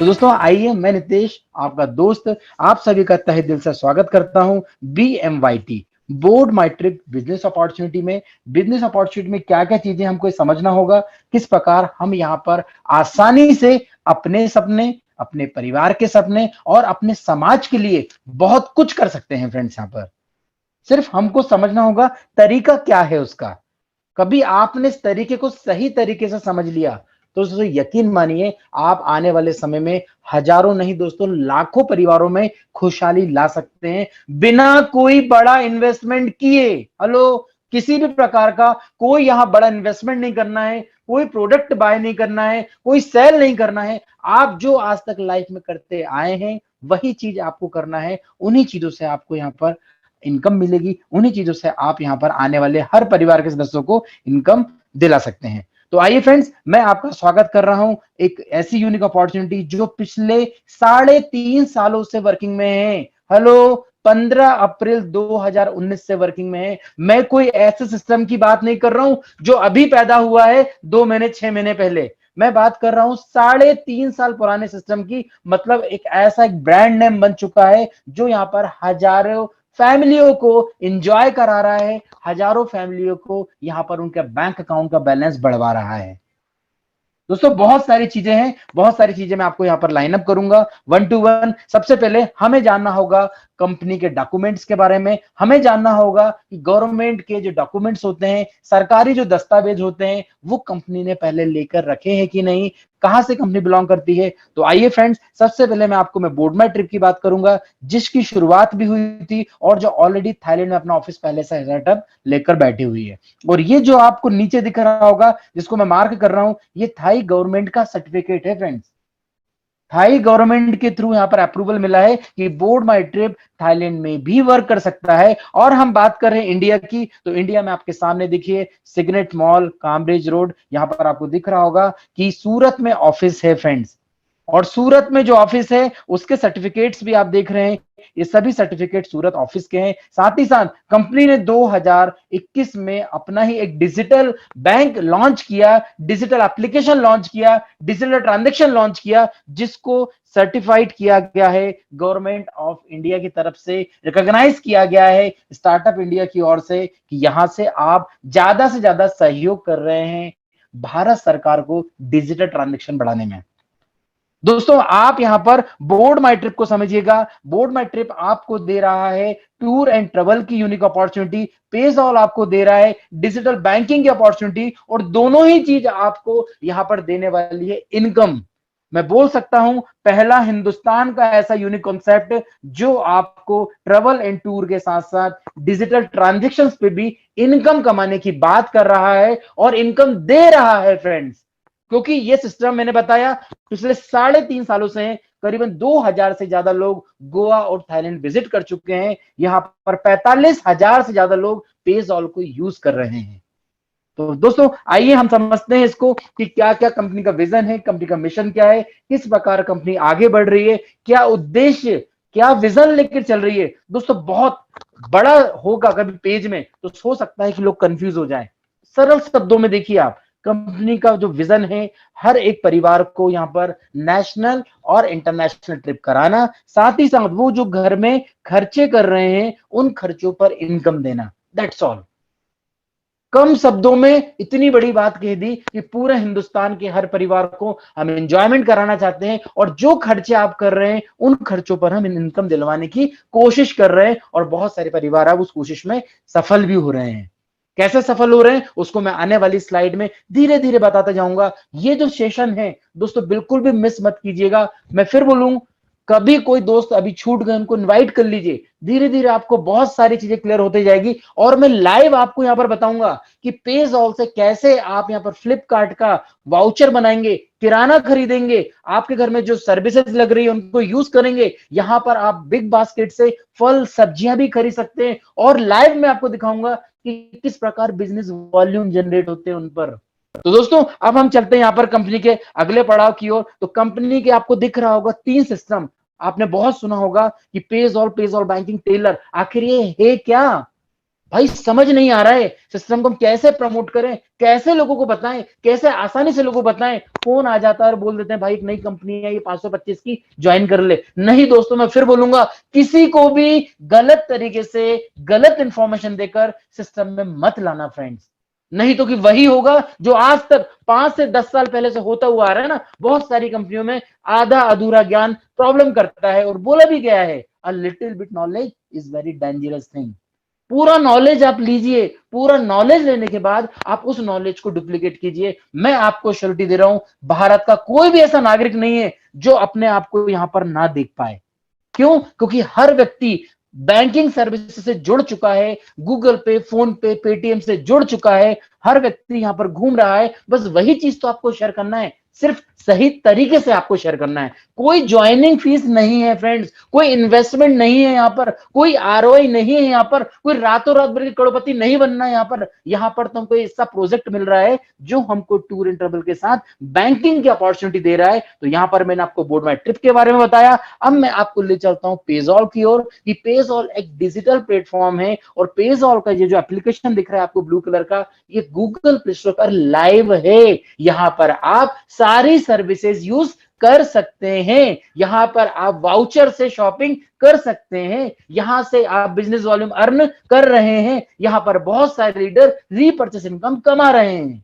तो दोस्तों आइए, मैं नितेश आपका दोस्त आप सभी का तहे दिल से स्वागत करता हूं BMYT बोर्ड माई ट्रिप बिजनेस अपॉर्चुनिटी में। बिजनेस अपॉर्चुनिटी में क्या क्या चीजें हमको समझना होगा, किस प्रकार हम यहाँ पर आसानी से अपने सपने, अपने परिवार के सपने और अपने समाज के लिए बहुत कुछ कर सकते हैं। फ्रेंड्स, यहाँ पर सिर्फ हमको समझना होगा तरीका क्या है उसका। कभी आपने इस तरीके को सही तरीके से समझ लिया तो दोस्तों यकीन मानिए, आप आने वाले समय में हजारों नहीं दोस्तों लाखों परिवारों में खुशहाली ला सकते हैं, बिना कोई बड़ा इन्वेस्टमेंट किए। हेलो, किसी भी प्रकार का कोई यहां बड़ा इन्वेस्टमेंट नहीं करना है, कोई प्रोडक्ट बाय नहीं करना है, कोई सेल नहीं करना है। आप जो आज तक लाइफ में करते आए हैं वही चीज आपको करना है। उन्हीं चीजों से आपको यहाँ पर इनकम मिलेगी, उन्हीं चीजों से आप यहाँ पर आने वाले हर परिवार के सदस्यों को इनकम दिला सकते हैं। तो आइए फ्रेंड्स, मैं आपका स्वागत कर रहा हूं एक ऐसी यूनिक अपॉर्चुनिटी जो पिछले 3.5 सालों से वर्किंग में है। हेलो, 15 अप्रैल 2019 से वर्किंग में है। मैं कोई ऐसे सिस्टम की बात नहीं कर रहा हूं जो अभी पैदा हुआ है 2 महीने 6 महीने पहले। मैं बात कर रहा हूं 3.5 साल पुराने सिस्टम की। मतलब एक ऐसा एक ब्रांड नेम बन चुका है जो यहाँ पर हजारों फैमिलियों को इंजॉय करा रहा है, हजारों फैमिलियों को यहां पर उनके बैंक अकाउंट का बैलेंस बढ़वा रहा है। दोस्तों बहुत सारी चीजें हैं, बहुत सारी चीजें मैं आपको यहां पर लाइन अप करूंगा 1 to 1। सबसे पहले हमें जानना होगा कंपनी के डॉक्यूमेंट्स के बारे में। हमें जानना होगा कि गवर्नमेंट के जो डॉक्यूमेंट्स होते हैं, सरकारी जो दस्तावेज होते हैं, वो कंपनी ने पहले लेकर रखे हैं कि नहीं, कहां से कंपनी बिलोंग करती है। तो आइए फ्रेंड्स, सबसे पहले मैं बोर्ड माई ट्रिप की बात करूंगा, जिसकी शुरुआत भी हुई थी और जो ऑलरेडी थाईलैंड में अपना ऑफिस पहले से सेटअप लेकर बैठी हुई है। और ये जो आपको नीचे दिख रहा होगा, जिसको मैं मार्क कर रहा हूं, ये थाई गवर्नमेंट का सर्टिफिकेट है। फ्रेंड्स, थाई गवर्नमेंट के थ्रू यहां पर अप्रूवल मिला है कि बोर्ड माई ट्रिप थाईलैंड में भी वर्क कर सकता है। और हम बात कर रहे हैं इंडिया की, तो इंडिया में आपके सामने देखिए सिग्नेट मॉल, काम्ब्रिज रोड, यहां पर आपको दिख रहा होगा कि सूरत में ऑफिस है। फ्रेंड्स, और सूरत में जो ऑफिस है उसके सर्टिफिकेट्स भी आप देख रहे हैं, ये सभी सर्टिफिकेट सूरत ऑफिस के हैं। साथ ही साथ कंपनी ने 2021 में अपना ही एक डिजिटल बैंक लॉन्च किया, डिजिटल एप्लीकेशन लॉन्च किया, डिजिटल ट्रांजैक्शन लॉन्च किया, जिसको सर्टिफाइड किया गया है गवर्नमेंट ऑफ इंडिया की तरफ से, रिकॉग्नाइज किया गया है स्टार्टअप इंडिया की ओर से कि यहां से आप ज्यादा से ज्यादा सहयोग कर रहे हैं भारत सरकार को डिजिटल ट्रांजैक्शन बढ़ाने में। दोस्तों आप यहां पर बोर्ड माई ट्रिप को समझिएगा। बोर्ड माई ट्रिप आपको दे रहा है टूर एंड ट्रेवल की यूनिक अपॉर्चुनिटी, पेजॉल आपको दे रहा है डिजिटल बैंकिंग की अपॉर्चुनिटी, और दोनों ही चीज आपको यहां पर देने वाली है इनकम। मैं बोल सकता हूं पहला हिंदुस्तान का ऐसा यूनिक कॉन्सेप्ट जो आपको ट्रेवल एंड टूर के साथ साथ डिजिटल ट्रांजेक्शन्स पे भी इनकम कमाने की बात कर रहा है और इनकम दे रहा है। फ्रेंड्स, क्योंकि ये सिस्टम मैंने बताया पिछले 3.5 सालों से है। करीबन 2000 से ज्यादा लोग गोवा और थाईलैंड विजिट कर चुके हैं। यहां पर 45,000 से ज्यादा लोग पेजॉल को यूज कर रहे हैं। तो दोस्तों आइए हम समझते हैं इसको कि क्या क्या कंपनी का विजन है, कंपनी का मिशन क्या है, किस प्रकार कंपनी आगे बढ़ रही है, क्या उद्देश्य, क्या विजन लेकर चल रही है। दोस्तों बहुत बड़ा होगा कभी पेज में तो हो सकता है कि लोग कंफ्यूज हो जाएं। सरल शब्दों में देखिए आप, कंपनी का जो विजन है, हर एक परिवार को यहां पर नेशनल और इंटरनेशनल ट्रिप कराना, साथ ही साथ वो जो घर में खर्चे कर रहे हैं उन खर्चों पर इनकम देना। That's all. कम शब्दों में इतनी बड़ी बात कह दी कि पूरे हिंदुस्तान के हर परिवार को हम एंजॉयमेंट कराना चाहते हैं, और जो खर्चे आप कर रहे हैं उन खर्चों पर हम इनकम दिलवाने की कोशिश कर रहे हैं, और बहुत सारे परिवार अब उस कोशिश में सफल भी हो रहे हैं। कैसे सफल हो रहे हैं उसको मैं आने वाली स्लाइड में धीरे धीरे बताता जाऊंगा। ये जो सेशन है दोस्तों बिल्कुल भी मिस मत कीजिएगा। मैं फिर बोलूं, कभी कोई दोस्त अभी छूट गए उनको इनवाइट कर लीजिए, धीरे धीरे आपको बहुत सारी चीजें क्लियर होती जाएगी। और मैं लाइव आपको यहां पर बताऊंगा कि पेजॉल से कैसे आप यहां पर फ्लिपकार्ट का वाउचर बनाएंगे, किराना खरीदेंगे, आपके घर में जो सर्विसेज लग रही है उनको यूज करेंगे। यहां पर आप बिग बास्केट से फल सब्जियां भी खरीद सकते हैं, और लाइव में आपको दिखाऊंगा कि किस प्रकार बिजनेस वॉल्यूम जनरेट होते हैं उन पर। तो दोस्तों अब हम चलते हैं यहां पर कंपनी के अगले पड़ाव की ओर। तो कंपनी के आपको दिख रहा होगा 3 सिस्टम। आपने बहुत सुना होगा कि पेजॉल, पेजॉल बैंकिंग, टेलर, आखिर ये है क्या। भाई समझ नहीं आ रहा है सिस्टम को हम कैसे प्रमोट करें, कैसे लोगों को बताएं, कैसे आसानी से लोगों को बताएं। फोन आ जाता है और बोल देते हैं भाई एक नई कंपनी है ये 525 की, ज्वाइन कर ले। नहीं दोस्तों, मैं फिर बोलूंगा, किसी को भी गलत तरीके से गलत इंफॉर्मेशन देकर सिस्टम में मत लाना फ्रेंड्स। नहीं तो कि वही होगा जो आज तक 5 से 10 साल पहले से होता हुआ आ रहा है ना, बहुत सारी कंपनियों में आधा अधूरा ज्ञान प्रॉब्लम करता है। और बोला भी गया है, a little bit knowledge is very dangerous thing. पूरा नॉलेज आप लीजिए, पूरा नॉलेज लेने के बाद आप उस नॉलेज को डुप्लीकेट कीजिए। मैं आपको श्योरिटी दे रहा हूं, भारत का कोई भी ऐसा नागरिक नहीं है जो अपने आप को यहां पर ना देख पाए। क्यों? क्योंकि हर व्यक्ति बैंकिंग सर्विस से जुड़ चुका है, गूगल पे, फोन पे, पेटीएम से जुड़ चुका है। हर व्यक्ति यहां पर घूम रहा है। बस वही चीज तो आपको शेयर करना है, सिर्फ सही तरीके से आपको शेयर करना है। कोई ज्वाइनिंग फीस नहीं है फ्रेंड्स, कोई इन्वेस्टमेंट नहीं है यहां पर, कोई आरओआई नहीं है यहां पर, कोई रातों रात भर के करोड़पति नहीं बनना है यहां पर। यहां पर तो हमको ऐसा प्रोजेक्ट मिल रहा है जो हमको टूर एंड ट्रेवल के साथ बैंकिंग की अपॉर्चुनिटी दे रहा है। तो यहां पर मैंने आपको बोर्ड माई ट्रिप के बारे में बताया। अब मैं आपको ले चलता हूं पेजॉल की ओर, कि पेजॉल एक डिजिटल प्लेटफॉर्म है। और पेजॉल का ये जो एप्लीकेशन दिख रहा है आपको ब्लू कलर का, ये गूगल प्ले स्टोर पर लाइव है। यहां पर आप सारी सर्विसेज यूज कर सकते हैं। यहां पर आप वाउचर से शॉपिंग कर सकते हैं, यहां से आप बिजनेस वॉल्यूम अर्न कर रहे हैं, यहां पर बहुत सारे लीडर रीपर्चेस इनकम कमा रहे हैं।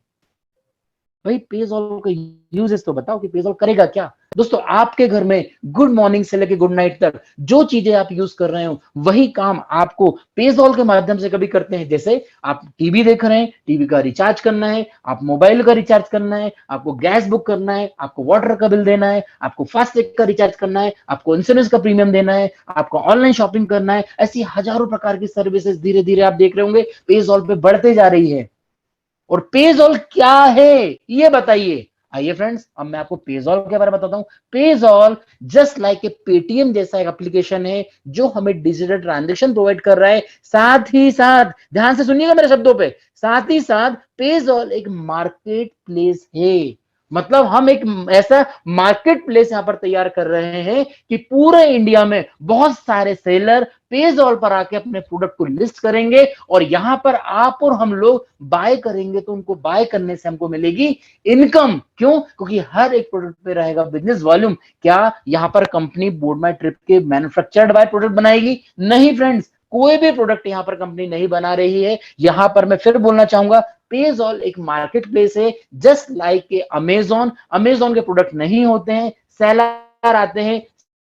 भाई पेजॉल का यूजेस तो बताओ कि पेजॉल करेगा क्या। दोस्तों, आपके घर में गुड मॉर्निंग से लेकर गुड नाइट तक जो चीजें आप यूज कर रहे हो, वही काम आपको पेजॉल के माध्यम से कभी करते हैं। जैसे आप टीवी देख रहे हैं, टीवी का रिचार्ज करना है, आप मोबाइल का रिचार्ज करना है, आपको गैस बुक करना है, आपको वाटर का बिल देना है, आपको फास्टैग का रिचार्ज करना है, आपको इंश्योरेंस का प्रीमियम देना है, आपको ऑनलाइन शॉपिंग करना है। ऐसी हजारों प्रकार की सर्विसेज धीरे धीरे आप देख रहे होंगे पेजॉल पे बढ़ते जा रही है। और पेजॉल क्या है ये बताइए। आइए फ्रेंड्स, अब मैं आपको पेजॉल के बारे में बताता हूं। पेजॉल जस्ट लाइक ए पेटीएम जैसा एक एप्लीकेशन है जो हमें डिजिटल ट्रांजेक्शन प्रोवाइड कर रहा है। साथ ही साथ, ध्यान से सुनिएगा मेरे शब्दों पे, साथ ही साथ पेजॉल एक मार्केट प्लेस है। मतलब हम एक ऐसा मार्केट प्लेस यहां पर तैयार कर रहे हैं कि पूरे इंडिया में बहुत सारे सेलर पेजॉल पर आके अपने प्रोडक्ट को लिस्ट करेंगे और यहां पर आप और हम लोग बाय करेंगे। तो उनको बाय करने से हमको मिलेगी इनकम। क्यों? क्योंकि हर एक प्रोडक्ट पे रहेगा बिजनेस वॉल्यूम। क्या यहां पर कंपनी बोर्ड माई ट्रिप के मैन्युफैक्चर्ड बाय प्रोडक्ट बनाएगी? नहीं फ्रेंड्स, कोई भी प्रोडक्ट यहां पर कंपनी नहीं बना रही है। यहां पर मैं फिर बोलना चाहूंगा, पेजॉल एक मार्केट प्लेस है जस्ट लाइक अमेजॉन। अमेजॉन के प्रोडक्ट नहीं होते हैं, सेलर आते हैं,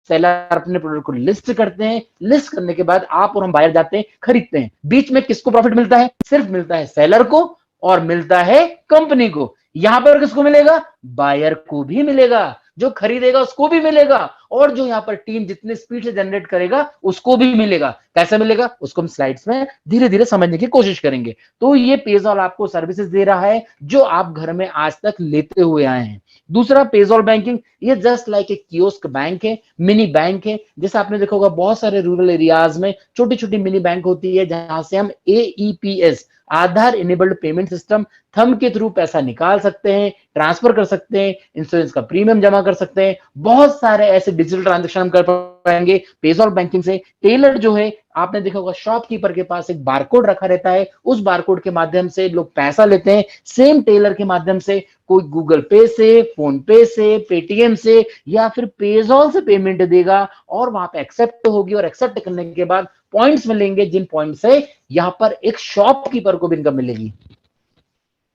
सेलर अपने प्रोडक्ट को लिस्ट करते हैं, लिस्ट करने के बाद आप और हम बायर जाते हैं, खरीदते हैं। बीच में किसको प्रॉफिट मिलता है? सिर्फ मिलता है सेलर को और मिलता है कंपनी को। यहां पर किसको मिलेगा? बायर को भी मिलेगा, जो खरीदेगा उसको भी मिलेगा, और जो यहां पर टीम जितने स्पीड से जनरेट करेगा उसको भी मिलेगा। कैसे मिलेगा उसको हम स्लाइड्स में धीरे धीरे समझने की कोशिश करेंगे। तो ये पेजॉल आपको सर्विसेज दे रहा है जो आप घर में आज तक लेते हुए आए हैं। दूसरा, पेजॉल बैंकिंग, ये जस्ट लाइक एक कियोस्क बैंक है, मिनी बैंक है। जैसे आपने देखा होगा बहुत सारे रूरल एरियाज में छोटी छोटी मिनी बैंक होती है जहां से हम एईपीएस, आधार इनेबल्ड पेमेंट सिस्टम, थंब के थ्रू पैसा निकाल सकते हैं, ट्रांसफर कर सकते हैं, इंश्योरेंस का प्रीमियम जमा कर सकते हैं। बहुत सारे ऐसे डिजिटल ट्रांजेक्शन हम कर पाएंगे पेजॉल बैंकिंग से। टेलर जो है, आपने देखा होगा शॉपकीपर के पास एक बारकोड रखा रहता है, उस बारकोड के माध्यम से लोग पैसा लेते हैं। सेम टेलर के माध्यम से कोई गूगल पे से, फोन पे से, पेटीएम से या फिर पेजॉल से पेमेंट देगा और वहां पे एक्सेप्ट होगी, और एक्सेप्ट करने के बाद पॉइंट्स मिलेंगे, जिन पॉइंट से यहां पर एक शॉपकीपर को भी इनकम मिलेगी।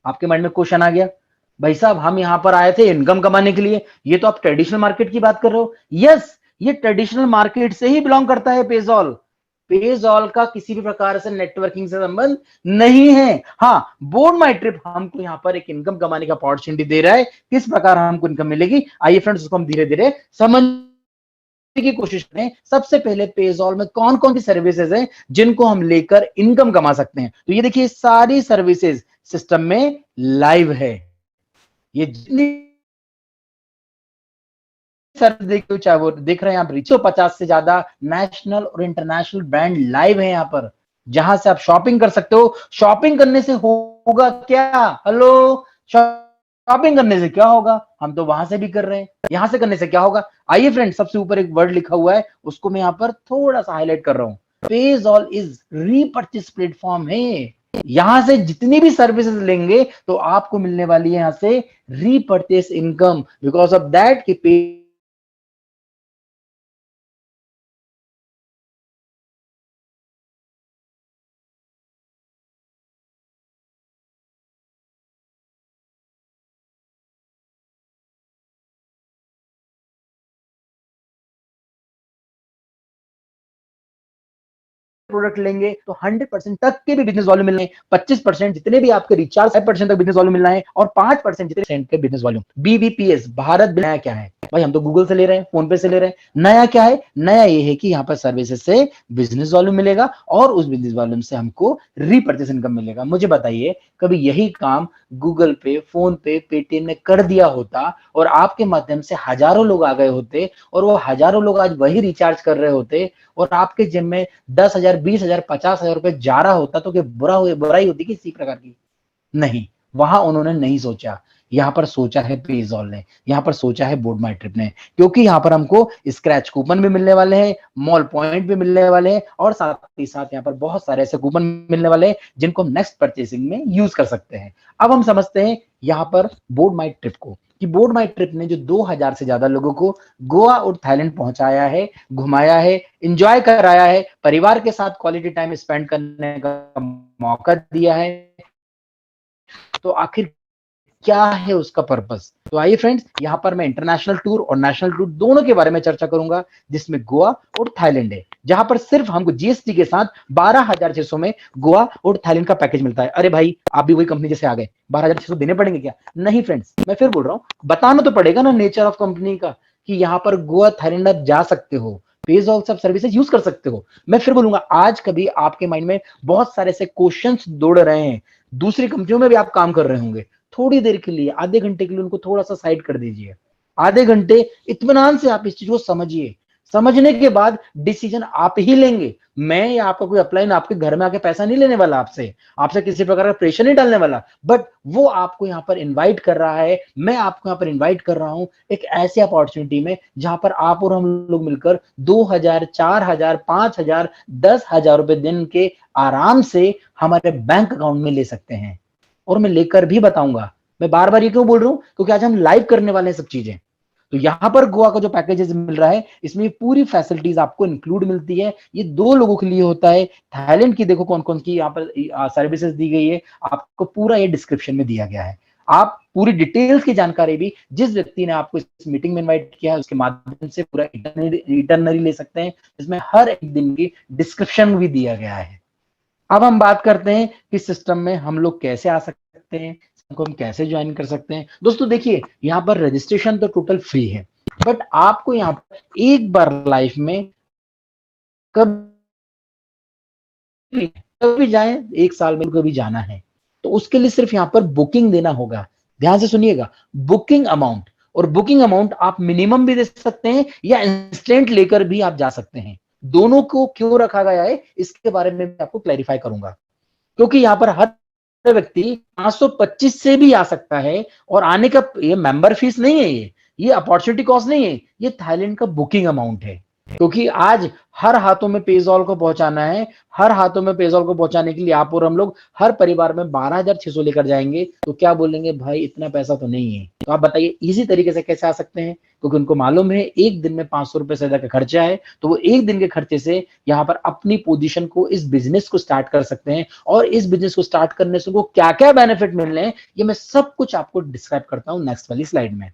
आपके माइंड में क्वेश्चन आ गया, भाई साहब हम यहां पर आए थे इनकम कमाने के लिए, ये तो आप ट्रेडिशनल मार्केट की बात कर रहे हो। यस, ये ट्रेडिशनल मार्केट से ही बिलोंग करता है पेजॉल। पेजॉल का किसी भी प्रकार से नेटवर्किंग से संबंध नहीं है। हाँ, बोर्ड माई ट्रिप हमको यहां पर एक इनकम कमाने का अपॉर्चुनिटी दे रहा है। किस प्रकार हमको इनकम मिलेगी, आइए फ्रेंड्स उसको हम धीरे धीरे समझ की कोशिश करें। सबसे पहले पेजॉल में कौन कौन सी सर्विसेज हैं जिनको हम लेकर इनकम कमा सकते हैं। तो ये देखिए, सारी सर्विसेज सिस्टम में लाइव है। ये जितनी सर्विस देखिए, चाहे वो देख रहे हैं आप, 150 से ज्यादा नेशनल और इंटरनेशनल ब्रांड लाइव है यहां पर, जहां से आप शॉपिंग कर सकते हो। शॉपिंग करने से होगा क्या? हेलो, शॉपिंग करने से क्या होगा? हम तो वहां से भी कर रहे हैं, यहां से करने से क्या होगा? आइए फ्रेंड, सबसे ऊपर एक वर्ड लिखा हुआ है, उसको मैं यहां पर थोड़ा सा हाईलाइट कर रहा हूं। पेजॉल इज रीपर्चेस प्लेटफॉर्म है। यहां से जितनी भी सर्विसेज लेंगे तो आपको मिलने वाली है यहां से repurchase income, because of that कि प्रोडक्ट लेंगे तो 100% तक के भी बिजनेस वॉल्यूम मिलने, 25% जितने भी आपके रिचार्ज 5% तक बिजनेस वॉल्यूम मिलना है, और 5% जितने परसेंट के business volume. BBPS Bharat bill नया क्या है भाई, हम तो गूगल से ले रहे हैं, फोन पे से ले रहे हैं। नया क्या है, नया ये है कि यहाँ पर सर्विसेज से बिजनेस वॉल्यूम मिलेगा और उस बिजनेस वॉल्यूम से हमको रीपर्चेस इनकम मिलेगा। मुझे बताइए, कभी यही काम गूगल पे, फोन पे, पेटीएम ने कर दिया होता और आपके माध्यम से हजारों लोग आ गए होते और वो हजारों लोग आज वही रिचार्ज कर रहे होते और आपके जिम में 10,000, 20,000, 50,000 रुपए जा रहा होता तो क्या बुराई होती किसी प्रकार की? नहीं, वहां उन्होंने नहीं सोचा। यहाँ पर सोचा है पेजॉल ने, यहाँ पर सोचा है बोर्ड माई ट्रिप ने, क्योंकि यहाँ पर हमको स्क्रैच कूपन भी मिलने वाले हैं, मॉल पॉइंट भी मिलने वाले हैं और साथ ही साथ यहाँ पर बहुत सारे ऐसे कूपन मिलने वाले हैं जिनको हम नेक्स्ट परचेसिंग में यूज कर सकते हैं। अब हम समझते हैं यहाँ पर बोर्ड माई ट्रिप को, कि बोर्ड माई ट्रिप ने जो 2000 से ज्यादा लोगों को गोवा और थाईलैंड पहुंचाया है, घुमाया है, इंजॉय कराया है, परिवार के साथ क्वालिटी टाइम स्पेंड करने का मौका दिया है, तो आखिर क्या है उसका पर्पस? तो आइए फ्रेंड्स, यहाँ पर मैं इंटरनेशनल टूर और नेशनल टूर दोनों के बारे में चर्चा करूंगा, जिसमें गोवा और थाईलैंड है, जहां पर सिर्फ हमको जीएसटी के साथ 12,600 में गोवा और थाईलैंड का पैकेज मिलता है। अरे भाई, आप भी वही कंपनी जैसे आ गए, 12,600 देने पड़ेंगे क्या? नहीं फ्रेंड्स, मैं फिर बोल रहा हूं, बताना तो पड़ेगा ना नेचर ऑफ कंपनी का, कि यहाँ पर गोवा थाईलैंड आप जा सकते हो, पेज ऑफ सब सर्विसेज यूज कर सकते हो। मैं फिर बोलूंगा, आज कभी आपके माइंड में बहुत सारे ऐसे क्वेश्चंस दौड़ रहे हैं, दूसरी कंपनियों में भी आप काम कर रहे होंगे, थोड़ी देर के लिए, आधे घंटे के लिए उनको थोड़ा सा साइड कर दीजिए। आधे घंटे इत्मीनान से आप इस चीज को समझिए। समझने के बाद डिसीजन आप ही लेंगे। मैं या आपका कोई अपलाइन आपके घर में आके पैसा नहीं लेने वाला, आपसे आपसे किसी प्रकार का प्रेशर नहीं डालने वाला, बट वो आपको यहाँ पर इनवाइट कर रहा है, मैं आपको यहाँ पर इनवाइट कर रहा हूं एक ऐसी अपॉर्चुनिटी में जहां पर आप और हम लोग मिलकर 2,000, 4,000, 5,000, 10,000 रुपए दिन के आराम से हमारे बैंक अकाउंट में ले सकते हैं। और मैं लेकर भी बताऊंगा। मैं बार बार ये क्यों बोल रहा हूं, क्योंकि आज हम लाइव करने वाले हैं सब चीजें। तो यहां पर गोवा का जो पैकेजेस मिल रहा है, इसमें पूरी फैसिलिटीज आपको इंक्लूड मिलती है। ये 2 लोगों के लिए होता है। थाईलैंड की देखो कौन कौन की यहाँ पर सर्विसेज दी गई है, आपको पूरा ये डिस्क्रिप्शन में दिया गया है। आप पूरी डिटेल्स की जानकारी भी जिस व्यक्ति ने आपको इस मीटिंग में इन्वाइट किया है उसके माध्यम से पूरा इटरनरी ले सकते हैं, जिसमें हर एक दिन की डिस्क्रिप्शन भी दिया गया है। अब हम बात करते हैं कि सिस्टम में हम लोग कैसे आ सकते हैं, को हम कैसे ज्वाइन कर सकते हैं। दोस्तों देखिए, यहाँ पर रजिस्ट्रेशन तो टोटल फ्री है, बट आपको यहाँ पर एक बार लाइफ में कभी कभी जाए, एक साल में कभी जाना है, तो उसके लिए सिर्फ यहाँ पर बुकिंग देना होगा। ध्यान से सुनिएगा, बुकिंग अमाउंट, और बुकिंग अमाउंट आप मिनिमम भी दे सकते हैं या इंस्टेंट लेकर भी आप जा सकते हैं। दोनों को क्यों रखा गया है इसके बारे में भी आपको क्लैरिफाई करूंगा, क्योंकि यहाँ पर हर व्यक्ति 525 से भी आ सकता है, और आने का ये मेंबर फीस नहीं है, ये अपॉर्चुनिटी कॉस्ट नहीं है, ये थाईलैंड का बुकिंग अमाउंट है। क्योंकि आज हर हाथों में पेजॉल को पहुंचाना है, हर हाथों में पेजॉल को पहुंचाने के लिए आप और हम लोग हर परिवार में 12,600 लेकर जाएंगे, तो क्या बोलेंगे भाई इतना पैसा तो नहीं है। तो आप बताइए इजी तरीके से कैसे आ सकते हैं, क्योंकि उनको मालूम है एक दिन में 500 रुपए से ज्यादा का खर्चा है, तो वो एक दिन के खर्चे से यहाँ पर अपनी पोजीशन को, इस बिजनेस को स्टार्ट कर सकते हैं। और इस बिजनेस को स्टार्ट करने से उनको क्या क्या बेनिफिट मिल रहे हैं, ये मैं सब कुछ आपको डिस्क्राइब करता हूं नेक्स्ट वाली स्लाइड में।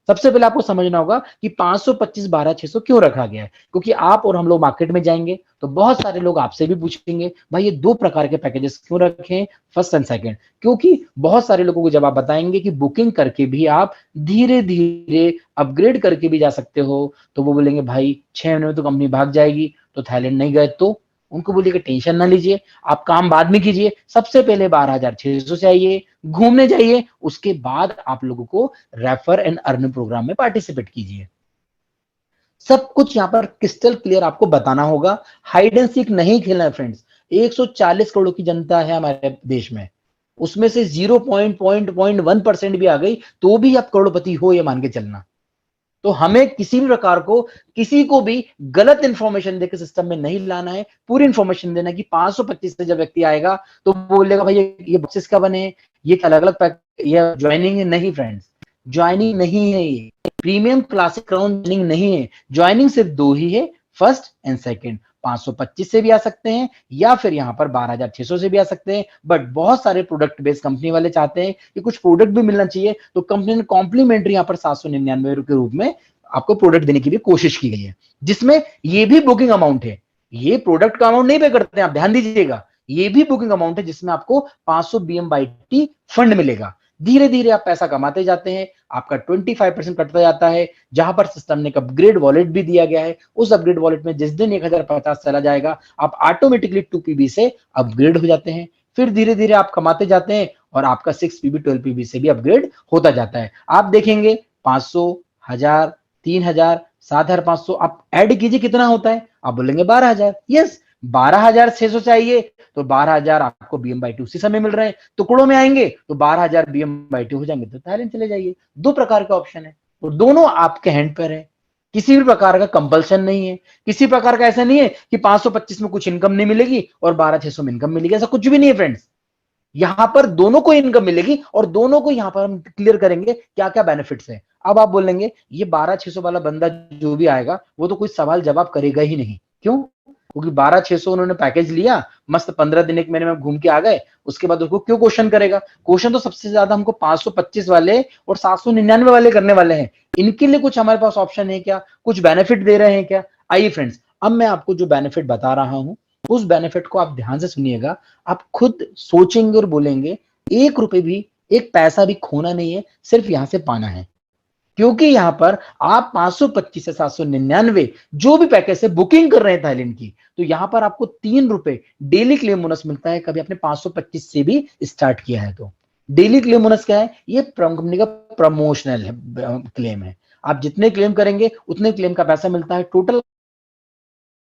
सबसे पहले आपको समझना होगा कि 525, 12,600 क्यों रखा गया है, क्योंकि आप और हम लोग मार्केट में जाएंगे तो बहुत सारे लोग आपसे भी पूछेंगे भाई ये 2 प्रकार के पैकेजेस क्यों रखें, फर्स्ट एंड सेकंड। क्योंकि बहुत सारे लोगों को जब आप बताएंगे कि बुकिंग करके भी आप धीरे धीरे अपग्रेड करके भी जा सकते हो, तो वो बोलेंगे भाई 6 महीने में तो कंपनी भाग जाएगी, तो थाईलैंड नहीं गए तो। उनको बोलिए कि टेंशन ना लीजिए, आप काम बाद में कीजिए, सबसे पहले 12,600 से आइए, घूमने जाइए, उसके बाद आप लोगों को रेफर एंड अर्न प्रोग्राम में पार्टिसिपेट कीजिए। सब कुछ यहाँ पर क्रिस्टल क्लियर आपको बताना होगा। हाइड एंड सीक नहीं खेलना है फ्रेंड्स। 140 करोड़ की जनता है हमारे देश में, उसमें से 0.1% भी आ गई तो भी आप करोड़पति हो, ये मान के चलना। तो हमें किसी भी प्रकार को किसी को भी गलत इंफॉर्मेशन देकर सिस्टम में नहीं लाना है, पूरी इंफॉर्मेशन देना कि 525 से जब व्यक्ति आएगा तो बोलेगा भाई ये बॉक्सेस क्या बने, ये अलग अलग पैक, ये ज्वाइनिंग है। नहीं फ्रेंड्स, ज्वाइनिंग नहीं है, ये प्रीमियम क्लासिक क्राउन ज्वाइनिंग नहीं है। ज्वाइनिंग सिर्फ दो ही है, फर्स्ट एंड सेकंड। 525 से भी आ सकते हैं या फिर यहाँ पर 12,600 से भी आ सकते हैं। बट बहुत सारे प्रोडक्ट बेस्ड कंपनी वाले चाहते हैं कि कुछ प्रोडक्ट भी मिलना चाहिए, तो कंपनी ने कॉम्प्लीमेंट्री यहाँ पर 799 के रूप में आपको प्रोडक्ट देने की भी कोशिश की गई है, जिसमें ये भी बुकिंग अमाउंट है। ये प्रोडक्ट का अमाउंट नहीं पे करते हैं, आप ध्यान दीजिएगा, ये भी बुकिंग अमाउंट है जिसमें आपको 500 BM/T फंड मिलेगा। धीरे धीरे आप पैसा कमाते जाते हैं, आपका 25% कटता जाता है। जहां पर सिस्टम ने एक अपग्रेड वॉलेट भी दिया गया है, उस अपग्रेड वॉलेट में जिस दिन 1050 चला जाएगा, आप ऑटोमेटिकली 2 PB से अपग्रेड हो जाते हैं। फिर धीरे धीरे आप कमाते जाते हैं और आपका 6 PB 12 PB से भी अपग्रेड होता जाता है। आप देखेंगे 500, 1000, 3000, 7500, आप ऐड कीजिए कितना होता है, आप बोलेंगे 12,000। यस, 12,600 चाहिए तो 12,000 आपको BM/T उसी समय मिल रहे हैं। टुकड़ों में आएंगे तो 12,000 BM/T हो जाएंगे तो थाईलैंड चले जाइए। दो प्रकार का ऑप्शन है और दोनों आपके हैंड पर है। किसी भी प्रकार का कंपल्शन नहीं है, किसी प्रकार का ऐसा नहीं है कि 525 में कुछ इनकम नहीं मिलेगी और 12,600 में इनकम मिलेगी, ऐसा कुछ भी नहीं है फ्रेंड्स। यहां पर दोनों को इनकम मिलेगी और दोनों को यहां पर हम क्लियर करेंगे क्या क्या बेनिफिट्स है। अब आप बोलेंगे ये 12,600 वाला बंदा जो भी आएगा वो तो कोई सवाल जवाब करेगा ही नहीं। क्यों? क्योंकि 12,600 उन्होंने पैकेज लिया, मस्त 15 दिन 1 महीने में घूम के आ गए, उसके बाद उसको क्यों क्वेश्चन करेगा? क्वेश्चन तो सबसे ज्यादा हमको 525 वाले और 799 वाले करने वाले हैं। इनके लिए कुछ हमारे पास ऑप्शन है क्या, कुछ बेनिफिट दे रहे हैं क्या? आइए फ्रेंड्स, अब मैं आपको जो बेनिफिट बता रहा हूं उस बेनिफिट को आप ध्यान से सुनिएगा। आप खुद सोचेंगे और बोलेंगे 1 रुपए भी, 1 पैसा भी खोना नहीं है, सिर्फ यहां से पाना है। क्योंकि यहां पर आप 525 से 799 जो भी पैकेज से बुकिंग कर रहे हैं थाईलैंड की, तो यहां पर आपको 3 रुपए डेली क्लेम बोनस मिलता है। कभी आपने 525 से भी स्टार्ट किया है तो डेली क्लेम बोनस क्या है? ये कंपनी का प्रमोशनल क्लेम है। आप जितने क्लेम करेंगे उतने क्लेम का पैसा मिलता है। टोटल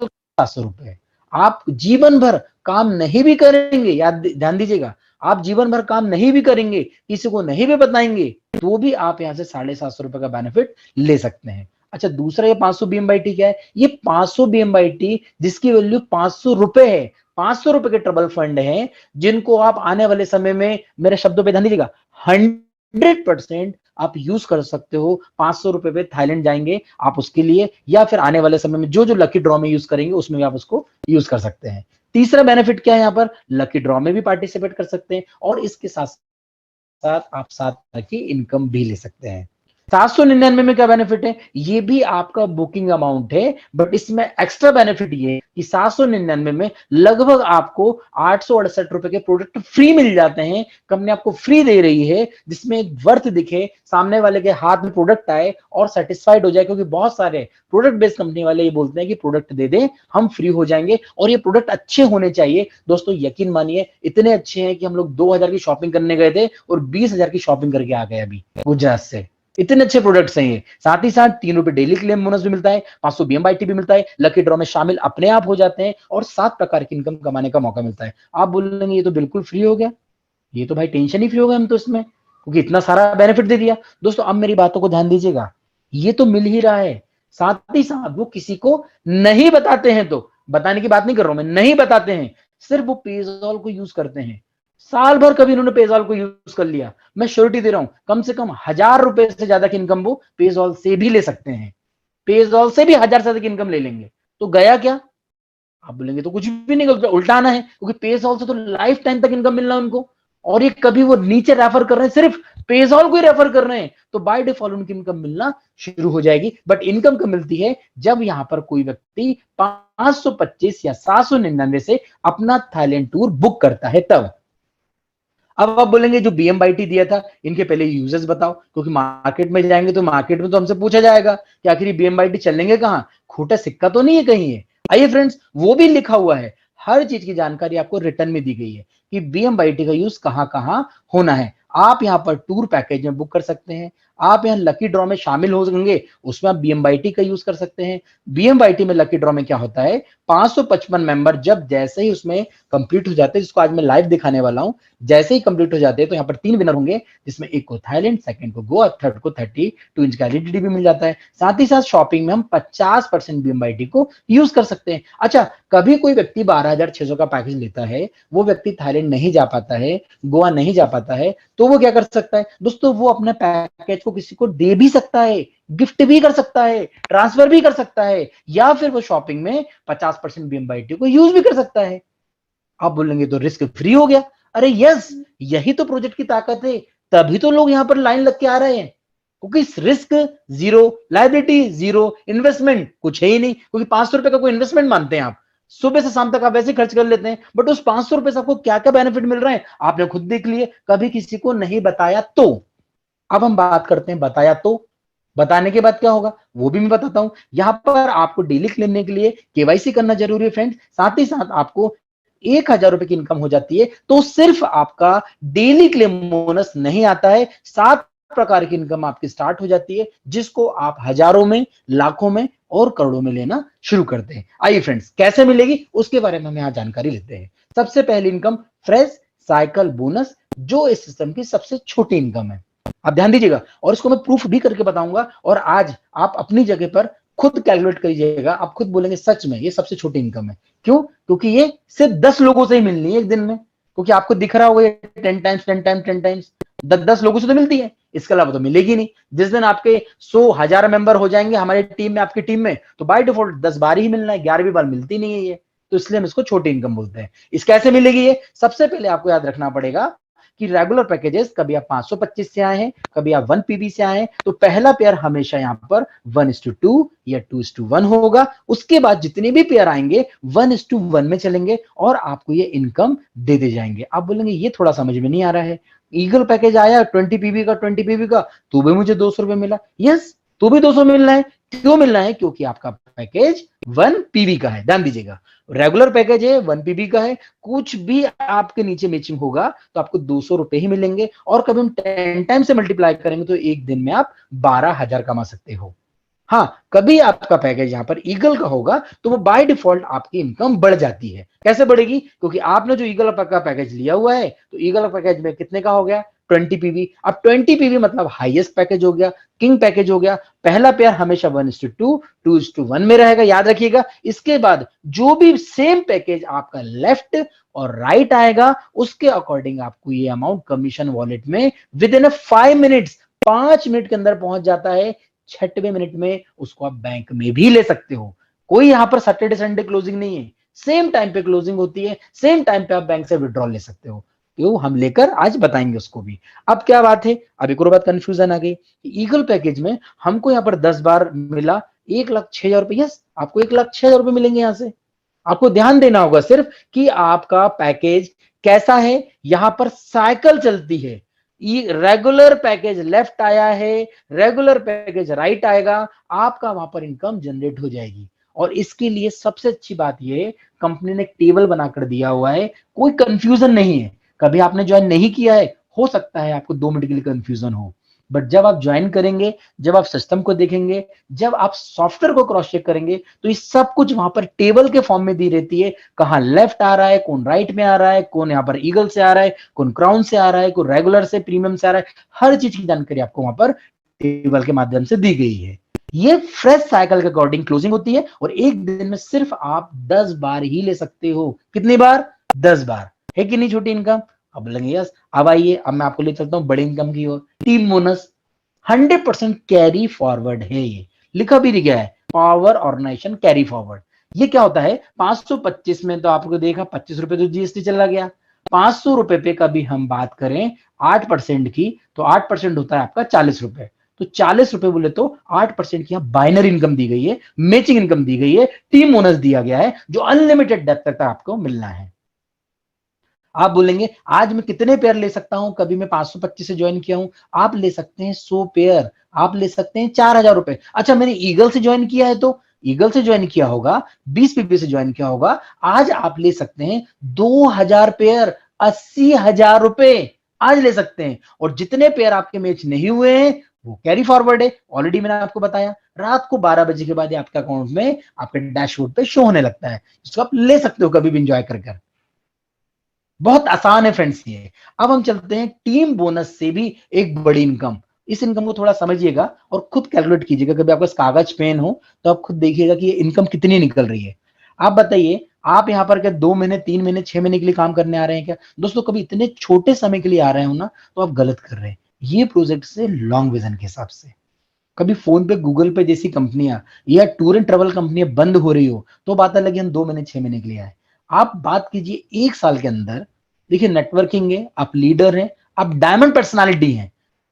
700 रुपए। आप जीवन भर काम नहीं भी करेंगे, याद ध्यान दीजिएगा, आप जीवन भर काम नहीं भी करेंगे, किसी को नहीं भी बताएंगे, तो भी आप यहां से 750 रुपए का बेनिफिट ले सकते हैं। अच्छा, दूसरा ये 500 BM/T क्या है? ये 500 BM/T जिसकी वैल्यू 500 रुपए है, 500 रुपए के ट्रबल फंड है, जिनको आप आने वाले समय में, मेरे शब्दों पे ध्यान दीजिएगा, 100% आप यूज कर सकते हो। 500 रुपए पे थाईलैंड जाएंगे आप उसके लिए, या फिर आने वाले समय में जो जो लकी ड्रॉ में यूज करेंगे उसमें भी आप उसको यूज कर सकते हैं। तीसरा बेनिफिट क्या है? यहाँ पर लकी ड्रॉ में भी पार्टिसिपेट कर सकते हैं और इसके साथ साथ आप 7 की इनकम भी ले सकते हैं। 799 में क्या बेनिफिट है? ये भी आपका बुकिंग अमाउंट है, बट इसमें एक्स्ट्रा बेनिफिट ये है कि 799 में लगभग आपको 868 रुपए के प्रोडक्ट फ्री मिल जाते हैं। कंपनी आपको फ्री दे रही है, जिसमें एक वर्थ दिखे, सामने वाले के हाथ में प्रोडक्ट आए और सेटिस्फाइड हो जाए। क्योंकि बहुत सारे प्रोडक्ट बेस्ड कंपनी वाले ये बोलते हैं कि प्रोडक्ट दे दें, हम फ्री हो जाएंगे, और ये प्रोडक्ट अच्छे होने चाहिए। दोस्तों यकीन मानिए, इतने अच्छे हैं कि हम लोग 2,000 की शॉपिंग करने गए थे और 20,000 की शॉपिंग करके आ गए अभी गुजरात से। इतने अच्छे प्रोडक्ट्स हैं ये। साथ ही साथ 3 रुपए डेली क्लेम बोनस भी मिलता है, 500 BM/T भी मिलता है, लकी ड्रॉ में शामिल अपने आप हो जाते हैं और 7 प्रकार की इनकम कमाने का मौका मिलता है। आप बोलेंगे ये तो बिल्कुल फ्री हो गया, ये तो भाई टेंशन ही फ्री हो गया हम तो इसमें, क्योंकि इतना सारा बेनिफिट दे दिया। दोस्तों अब मेरी बातों को ध्यान दीजिएगा, ये तो मिल ही रहा है, साथ ही साथ वो किसी को नहीं बताते हैं। तो बताने की बात नहीं कर रहा हूं मैं, नहीं बताते हैं, सिर्फ वो पेजॉल को यूज करते हैं। साल भर कभी उन्होंने पेजॉल को यूज कर लिया, मैं श्योरिटी दे रहा हूं कम से कम 1,000 रुपए से ज्यादा की इनकम वो पेजॉल से भी ले सकते हैं। पेजॉल से भी 1,000 से ज्यादा की इनकम ले लेंगे। तो गया क्या? आप बोलेंगे तो कुछ भी नहीं, उल्टाना है, क्योंकि पेजॉल से तो लाइफ टाइम तक इनकम मिलना है उनको, और ये कभी वो नीचे रेफर कर रहे हैं, सिर्फ पेजॉल को ही रेफर कर रहे हैं, तो बाय डिफॉल्ट उनकी इनकम मिलना शुरू हो जाएगी। बट इनकम कब मिलती है? जब यहां पर कोई व्यक्ति 525 या 799 से अपना थाईलैंड टूर बुक करता है तब। अब आप बोलेंगे जो BM/T दिया था, इनके पहले यूजर्स बताओ, क्योंकि मार्केट में जाएंगे तो मार्केट में तो हमसे पूछा जाएगा कि आखिर BM/T चलेंगे कहां, खोटा सिक्का तो नहीं है कहीं है। आइए फ्रेंड्स, वो भी लिखा हुआ है, हर चीज की जानकारी आपको रिटर्न में दी गई है कि BM/T का यूज कहां कहां होना है। आप यहाँ पर टूर पैकेज में बुक कर सकते हैं। आप यहाँ लकी ड्रॉ में शामिल हो सकेंगे, उसमें आप BMYT का यूज कर सकते हैं। BMYT में लकी ड्रॉ में क्या होता है, 555 मेंबर जब जैसे ही उसमें कंप्लीट हो जाते हैं, जिसको आज मैं लाइव दिखाने वाला हूं, जैसे ही कंप्लीट हो जाते हैं तो यहाँ पर 3 विनर होंगे, जिसमें एक को थाईलैंड, सेकंड को गोवा, थर्ड को 32 इंच का एलईडी भी मिल जाता है। साथ ही साथ शॉपिंग में हम 50% BMYT को यूज कर सकते हैं। अच्छा, कभी कोई व्यक्ति 12,600 का पैकेज लेता है, वो व्यक्ति थाईलैंड नहीं जा पाता है, गोवा नहीं जा पाता है, तो वो क्या कर सकता है दोस्तों, वो अपने पैकेज को किसी को दे भी सकता है, गिफ्ट भी कर सकता है, ट्रांसफर भी कर सकता है, या फिर वो शॉपिंग में 50% BMYT को यूज भी कर सकता है। आप बोलेंगे तो रिस्क फ्री हो गया। अरे यस, यही तो प्रोजेक्ट की ताकत है, तभी तो लोग यहां पर लाइन लग के आ रहे हैं, क्योंकि risk zero, liability zero, investment कुछ है ही नहीं, क्योंकि 500 रुपए का कोई इन्वेस्टमेंट मानते हैं आप, सुबह से शाम तक आप वैसे खर्च कर लेते हैं, बट उस 500 रुपए से आपको क्या क्या बेनिफिट मिल रहे हैं आपने खुद देख लिए, कभी किसी को नहीं बताया तो। अब हम बात करते हैं बताया तो, बताने के बाद क्या होगा वो भी मैं बताता हूं। यहां पर आपको डेली क्लेम के लिए KYC करना जरूरी है फ्रेंड्स, साथ ही साथ आपको 1,000 रुपए की इनकम हो जाती है, तो सिर्फ आपका डेली क्लेम बोनस नहीं आता है, 7 प्रकार की इनकम आपकी स्टार्ट हो जाती है, जिसको आप हजारों में, लाखों में और करोड़ों में लेना शुरू करते हैं। आइए फ्रेंड्स, कैसे मिलेगी उसके बारे में हम यहां जानकारी लेते हैं। सबसे पहली इनकम फ्रेश साइकिल बोनस, जो इस सिस्टम की सबसे छोटी इनकम है। आप ध्यान दीजिएगा, और इसको मैं प्रूफ भी करके बताऊंगा, और आज आप अपनी जगह पर खुद कैलकुलेट करिएगा, आप खुद बोलेंगे सच में ये सबसे छोटी इनकम है। क्यों? क्योंकि ये सिर्फ 10 लोगों से ही मिलनी है एक दिन में, क्योंकि आपको दिख रहा होगा 10 टाइम्स 10 टाइम्स 10 टाइम्स 10 लोगों से तो मिलती है, इसके अलावा तो मिलेगी नहीं। जिस दिन आपके 100,000 मेंबर हो जाएंगे हमारी टीम में, आपकी टीम में, तो बाय डिफॉल्ट 10 बार ही मिलना है, 11वीं बार मिलती नहीं है ये, तो इसलिए हम इसको छोटी इनकम बोलते हैं। इस कैसे मिलेगी ये, सबसे पहले आपको याद रखना पड़ेगा कि रेगुलर पैकेजेस, कभी आप 525 से आए हैं, कभी आप 1 PB से आए हैं, तो पहला पेयर हमेशा यहां पर 1:2 या 2:1 होगा। उसके बाद जितने भी पेयर आएंगे 1:1 में चलेंगे और आपको ये इनकम दे दे जाएंगे। आप बोलेंगे ये थोड़ा समझ में नहीं आ रहा है, ईगल पैकेज आया 20 PB का, 20 PB का, तो भी मुझे 200 रुपए मिला। यस, तो भी 200 मिलना है। क्यों मिलना है? क्योंकि आपका पैकेज 1 PB का है। ध्यान दीजिएगा, रेगुलर पैकेज है, 1 PB का है, कुछ भी आपके नीचे मैचिंग होगा तो आपको 200 रुपए ही मिलेंगे, और कभी हम 10 टाइम से मल्टीप्लाई करेंगे तो एक दिन में आप 12,000 कमा सकते हो। हाँ, कभी आपका पैकेज यहाँ पर ईगल का होगा तो वो बाय डिफॉल्ट आपकी इनकम बढ़ जाती है। कैसे बढ़ेगी? क्योंकि आपने जो ईगल का पैकेज लिया हुआ है, तो ईगल पैकेज में कितने का हो गया? 20 PB। अब 20 PB मतलब हाईएस्ट पैकेज हो गया, किंग पैकेज हो गया। पहला पेयर हमेशा 1:2 2:1 में रहेगा, याद रखिएगा। इसके बाद जो भी सेम पैकेज आपका लेफ्ट और राइट आएगा, उसके अकॉर्डिंग आपको ये अमाउंट कमीशन वॉलेट में विद इन 5 मिनट्स, 5 मिनट के अंदर पहुंच जाता है। 6वें मिनट में उसको आप बैंक में भी ले सकते हो। कोई यहां पर सैटरडे संडे क्लोजिंग नहीं है, सेम टाइम पे क्लोजिंग होती है, सेम टाइम पे आप बैंक से विड्रॉल ले सकते हो। तो हम लेकर आज बताएंगे उसको भी। अब क्या बात है, अब एक और बात कंफ्यूजन आ गई, ईगल पैकेज में हमको यहाँ पर 10 बार मिला 1,06,000 रुपए। यस, आपको 1,06,000 रुपए मिलेंगे यहां से। आपको ध्यान देना होगा सिर्फ कि आपका पैकेज कैसा है। यहां पर साइकिल चलती है, रेगुलर पैकेज लेफ्ट आया है, रेगुलर पैकेज राइट आएगा, आपका वहां पर इनकम जनरेट हो जाएगी। और इसके लिए सबसे अच्छी बात यह, कंपनी ने एक टेबल बनाकर दिया हुआ है, कोई कंफ्यूजन नहीं है। कभी आपने ज्वाइन नहीं किया है, हो सकता है आपको 2 मिनट के लिए कंफ्यूजन हो, बट जब आप ज्वाइन करेंगे, जब आप सिस्टम को देखेंगे, जब आप सॉफ्टवेयर को क्रॉस चेक करेंगे, तो ये सब कुछ वहां पर टेबल के फॉर्म में दी रहती है। कहां लेफ्ट आ रहा है, कौन राइट में आ रहा है, कौन यहाँ पर ईगल से आ रहा है, कौन क्राउन से आ रहा है, कौन रेगुलर से प्रीमियम से आ रहा है, हर चीज की जानकारी आपको वहां पर टेबल के माध्यम से दी गई है। ये फ्रेश साइकिल के अकॉर्डिंग क्लोजिंग होती है, और एक दिन में सिर्फ आप 10 बार ही ले सकते हो। कितनी बार? 10 बार। है कि नहीं छोटी इनकम? अब बोलेंगे यस। अब आइए, अब मैं आपको ले चलता हूं बड़ी इनकम की ओर। टीम बोनस 100% कैरी फॉरवर्ड है, ये लिखा भी गया है, पावर ऑर्गेनाइजेशन कैरी फॉरवर्ड। ये क्या होता है? 525 में तो आपको देखा 25 रुपए तो जीएसटी चला गया। 500 रुपए पे कभी हम बात करें 8% की, तो 8% होता है आपका 40 रुपए। तो 40 रुपए बोले तो 8% की यहाँ बाइनरी इनकम दी गई है, मैचिंग इनकम दी गई है, टीम बोनस दिया गया है, जो अनलिमिटेड डेप्थ तक आपको मिलना है। आप बोलेंगे आज मैं कितने पेयर ले सकता हूं? कभी मैं 525 से ज्वाइन किया हूं, आप ले सकते हैं 100 पेयर, आप ले सकते हैं 4,000 रुपए। अच्छा, मैंने ईगल से ज्वाइन किया है, तो ईगल से ज्वाइन किया होगा, 20 PB से ज्वाइन किया होगा, आज आप ले सकते हैं 2,000 पेयर, 80,000 रुपए। आज ले सकते हैं। और जितने पेयर आपके मैच नहीं हुए हैं वो कैरी फॉरवर्ड है। ऑलरेडी मैंने आपको बताया रात को 12 बजे के बाद ये आपके अकाउंट में आपके डैशबोर्ड पे शो होने लगता है, जिसको आप ले सकते हो कभी भी इंजॉय कर। बहुत आसान है फ्रेंड्स ये। अब हम चलते हैं टीम बोनस से भी एक बड़ी इनकम। इस इनकम को थोड़ा समझिएगा और खुद कैलकुलेट कीजिएगा। कभी आपके पास कागज पेन हो तो आप खुद देखिएगा कि ये इनकम कितनी निकल रही है। आप बताइए, आप यहाँ पर क्या 2 महीने 3 महीने 6 महीने के लिए काम करने आ रहे हैं क्या? दोस्तों कभी इतने छोटे समय के लिए आ रहे हो ना तो आप गलत कर रहे हैं। ये प्रोजेक्ट से लॉन्ग विजन के हिसाब से कभी फोन पे गूगल पे जैसी कंपनियां या टूर एंड ट्रेवल कंपनियां बंद हो रही हो तो बात अलग है, हम 2 महीने 6 महीने के लिए आए। आप बात कीजिए 1 साल के अंदर। देखिए नेटवर्किंग है, आप लीडर हैं, आप डायमंड पर्सनालिटी हैं,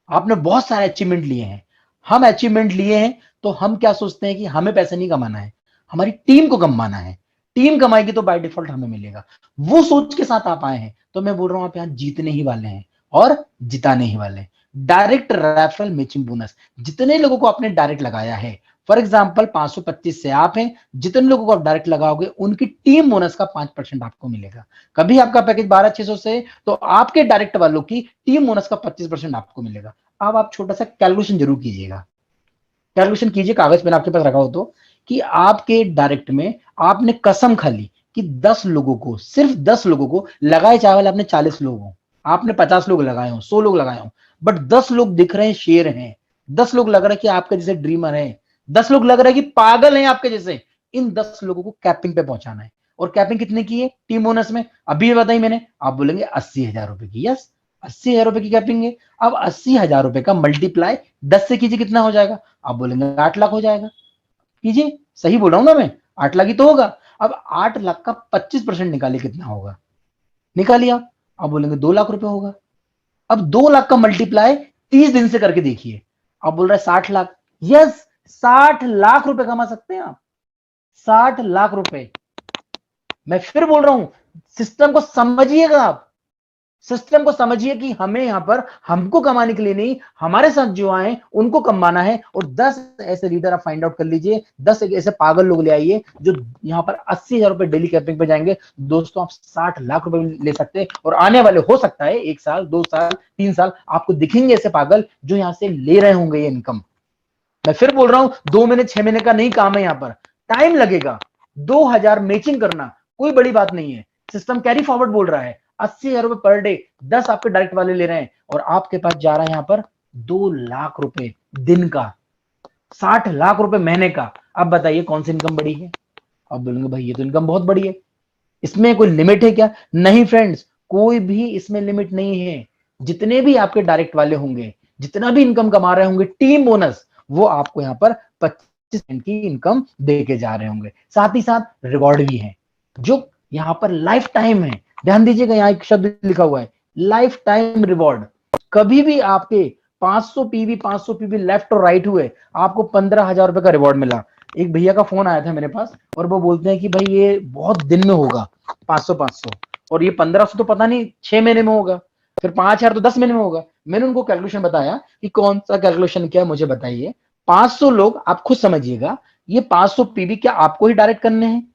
आपने बहुत सारे अचीवमेंट लिए हैं। हम अचीवमेंट लिए हैं तो हम क्या सोचते हैं कि हमें पैसा नहीं कमाना है, हमारी टीम को कमाना है। टीम कमाएगी तो बाय डिफॉल्ट हमें मिलेगा। वो सोच के साथ आप आए हैं तो मैं बोल रहा हूं आप यहां जीतने ही वाले हैं और जिताने ही वाले हैं। डायरेक्ट रेफरल मैचिंग बोनस, जितने लोगों को आपने डायरेक्ट लगाया है, फॉर एग्जाम्पल 525 से आप हैं, जितने लोगों को आप डायरेक्ट लगाओगे उनकी टीम बोनस का 5% आपको मिलेगा। कभी आपका पैकेज 12,600 से तो आपके डायरेक्ट वालों की टीम बोनस का 25% आपको मिलेगा। अब आप छोटा सा कैलकुलेशन जरूर कीजिएगा। कैलकुलेशन कीजिए, कागज पेन आपके पास रखा हो तो, कि आपके डायरेक्ट में आपने कसम खा ली कि 10 लोगों को, सिर्फ 10 लोगों को लगाए, चावल आपने 40 लोग हो, आपने 50 लोग लगाए हो, 100 लोग लगाए हो, बट 10 लोग दिख रहे हैं शेर हैं, 10 लोग लग रहा है कि आपके जैसे ड्रीमर हैं, 10 लोग लग रहा है कि पागल हैं आपके जैसे। इन 10 लोगों को कैपिंग पे पहुंचाना है। और कैपिंग कितने की है टीम बोनस में? अभी बताई मैंने, आप बोलेंगे 80,000 रुपए की। यस, 80,000 रुपए की कैपिंग है। अब 80,000 रुपए का मल्टीप्लाई 10 से कीजिए, कितना हो जाएगा? आप बोलेंगे 8 लाख हो जाएगा। कीजिए, सही बोल रहा हूं ना मैं? 8 लाख ही तो होगा। अब 8 लाख का 25% निकालिए, कितना होगा? निकालिए आप बोलेंगे 2 लाख रुपए होगा। अब 2 लाख का मल्टीप्लाई 30 दिन से करके देखिए, आप बोल रहे हैं 60 लाख। यस, 60 लाख रुपए कमा सकते हैं आप। 60 लाख रुपए। मैं फिर बोल रहा हूं, सिस्टम को समझिएगा आप। सिस्टम को समझिए कि हमें यहां पर हमको कमाने के लिए नहीं, हमारे साथ जो आए उनको कमाना है। और 10 ऐसे लीडर आप फाइंड आउट कर लीजिए, 10 एक ऐसे पागल लोग ले आइए जो यहां पर 80,000 रुपए डेली कैपिंग पे जाएंगे। दोस्तों आप 60 लाख रुपए ले सकते हैं। और आने वाले हो सकता है 1 साल 2 साल 3 साल आपको दिखेंगे ऐसे पागल जो यहां से ले रहे होंगे ये इनकम। मैं फिर बोल रहा हूं, 2 महीने 6 महीने का नहीं काम है, यहां पर टाइम लगेगा। 2,000 मैचिंग करना कोई बड़ी बात नहीं है। सिस्टम कैरी फॉरवर्ड बोल रहा है 80,000 रुपए पर डे, 10 आपके डायरेक्ट वाले ले रहे हैं और आपके पास जा रहा है यहां पर 2 लाख रुपए दिन का, 60 लाख रुपए महीने का। अब बताइए कौन सी इनकम बड़ी है? अब बोलेंगे भाई ये तो इनकम बहुत बड़ी है, इसमें कोई लिमिट है क्या? नहीं फ्रेंड्स, कोई भी इसमें लिमिट नहीं है। जितने भी आपके डायरेक्ट वाले होंगे, जितना भी इनकम कमा रहे होंगे टीम बोनस, वो आपको यहाँ पर 25% की इनकम दे के जा रहे होंगे। साथ ही साथ रिवॉर्ड भी है जो यहाँ पर लाइफ टाइम है। ध्यान दीजिएगा, यहाँ एक शब्द लिखा हुआ है लाइफ टाइम रिवॉर्ड। कभी भी आपके 500 पीवी लेफ्ट और राइट हुए, आपको 15,000 रुपए का रिवॉर्ड मिला। एक भैया का फोन आया था मेरे पास और वो बोलते हैं कि भाई ये बहुत दिन में होगा 500 और ये 1,500 तो पता नहीं 6 महीने में होगा, फिर 5,000 तो 10 महीने में होगा। मैंने उनको कैलकुलेशन बताया कि कौन सा कैलकुलेशन क्या है मुझे बताइए। 500 लोग आप खुद समझिएगा, ये 500 पीवी क्या आपको ही डायरेक्ट करने हैं?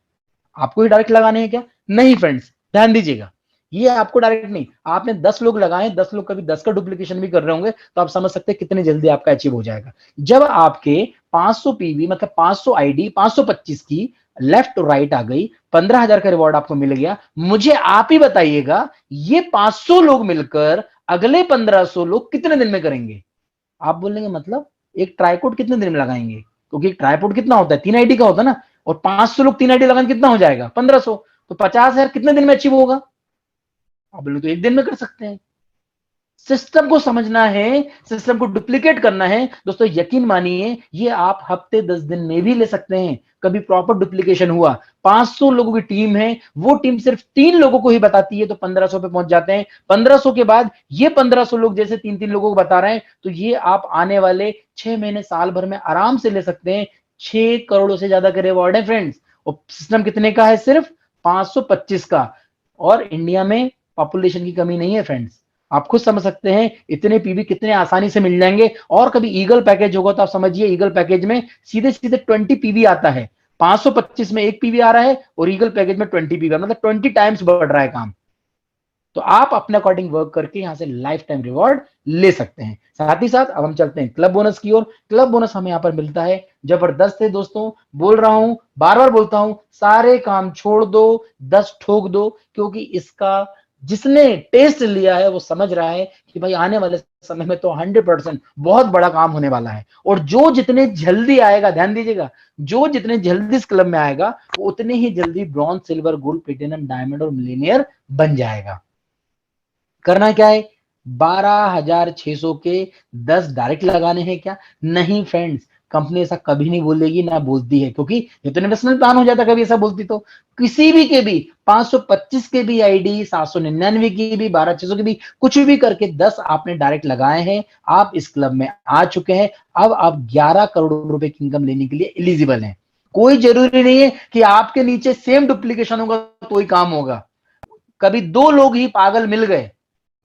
आपको ही डायरेक्ट लगाने हैं क्या? नहीं फ्रेंड्स, ध्यान दीजिएगा, ये आपको डायरेक्ट नहीं, आपने 10 लोग लगाए, 10 लोग कभी 10 का डुप्लीकेशन भी कर रहे होंगे तो आप समझ सकते हैं कितने जल्दी आपका अचीव हो जाएगा। जब आपके 500 पीवी मतलब 500 आईडी 525 की लेफ्ट और राइट आ गई, 15,000 का रिवॉर्ड आपको मिल गया। मुझे आप ही बताइएगा ये 500 लोग मिलकर अगले 1,500 लोग कितने दिन में करेंगे? आप बोलेंगे मतलब एक ट्राईकोड कितने दिन में लगाएंगे? क्योंकि एक ट्राईपोड कितना होता है, 3 आईडी का होता है ना, और 500 लोग 3 आईडी लगाने कितना हो जाएगा? 1,500। तो 50,000 कितने दिन में अचीव होगा? आप बोले तो एक दिन में कर सकते हैं। सिस्टम को समझना है, सिस्टम को डुप्लीकेट करना है। दोस्तों यकीन मानिए ये आप हफ्ते 10 दिन में भी ले सकते हैं। कभी प्रॉपर डुप्लीकेशन हुआ, 500 लोगों की टीम है, वो टीम सिर्फ 3 लोगों को ही बताती है तो 1,500 पे पहुंच जाते हैं। 1,500 के बाद ये 1,500 लोग जैसे 3-3 लोगों को बता रहे हैं तो ये आप आने वाले 6 महीने साल भर में आराम से ले सकते हैं। 6 करोड़ से ज्यादा के रिवॉर्ड है फ्रेंड्स। और सिस्टम कितने का है? सिर्फ 525 का। और इंडिया में पॉपुलेशन की कमी नहीं है फ्रेंड्स, आप खुद समझ सकते हैं इतने पीवी कितने आसानी से मिल जाएंगे। और कभी ईगल पैकेज होगा तो आप समझिए ईगल पैकेज में सीधे सीधे 20 पीवी आता है। 525 में 1 पीवी आ रहा है और ईगल पैकेज में 20 पीवी, मतलब 20 टाइम्स बढ़ रहा है काम। तो आप अपने अकॉर्डिंग वर्क करके यहाँ से लाइफ टाइम रिवॉर्ड ले सकते हैं। साथ ही साथ अब हम चलते हैं क्लब बोनस की ओर। क्लब बोनस हमें यहाँ पर मिलता है, जबरदस्त है दोस्तों, बोल रहा हूं, बार बार बोलता हूं, सारे काम छोड़ दो, 10 ठोक दो, क्योंकि इसका जिसने टेस्ट लिया है वो समझ रहा है कि भाई आने वाले समय में तो 100% बहुत बड़ा काम होने वाला है। और जो जितने जल्दी आएगा, ध्यान दीजिएगा, जो जितने जल्दी इस क्लब में आएगा वो उतने ही जल्दी bronze, silver, gold, platinum, diamond और मिलीनियर बन जाएगा। करना क्या है, 12,600 के 10 डायरेक्ट लगाने हैं क्या? नहीं फ्रेंड्स, कंपनी ऐसा कभी नहीं बोलेगी, ना बोलती है, क्योंकि ये तो इन्वेस्टमेंट प्लान हो जाता कभी ऐसा बोलती तो। किसी भी के भी 525 के भी आईडी, 799 की भी, 12,600 की भी, कुछ भी करके 10 आपने डायरेक्ट लगाए हैं, आप इस क्लब में आ चुके हैं। अब आप 11 करोड़ रुपए की इनकम लेने के लिए एलिजिबल हैं। कोई जरूरी नहीं है कि आपके नीचे सेम डुप्लीकेशन होगा तो ही काम होगा। कभी 2 लोग ही पागल मिल गए,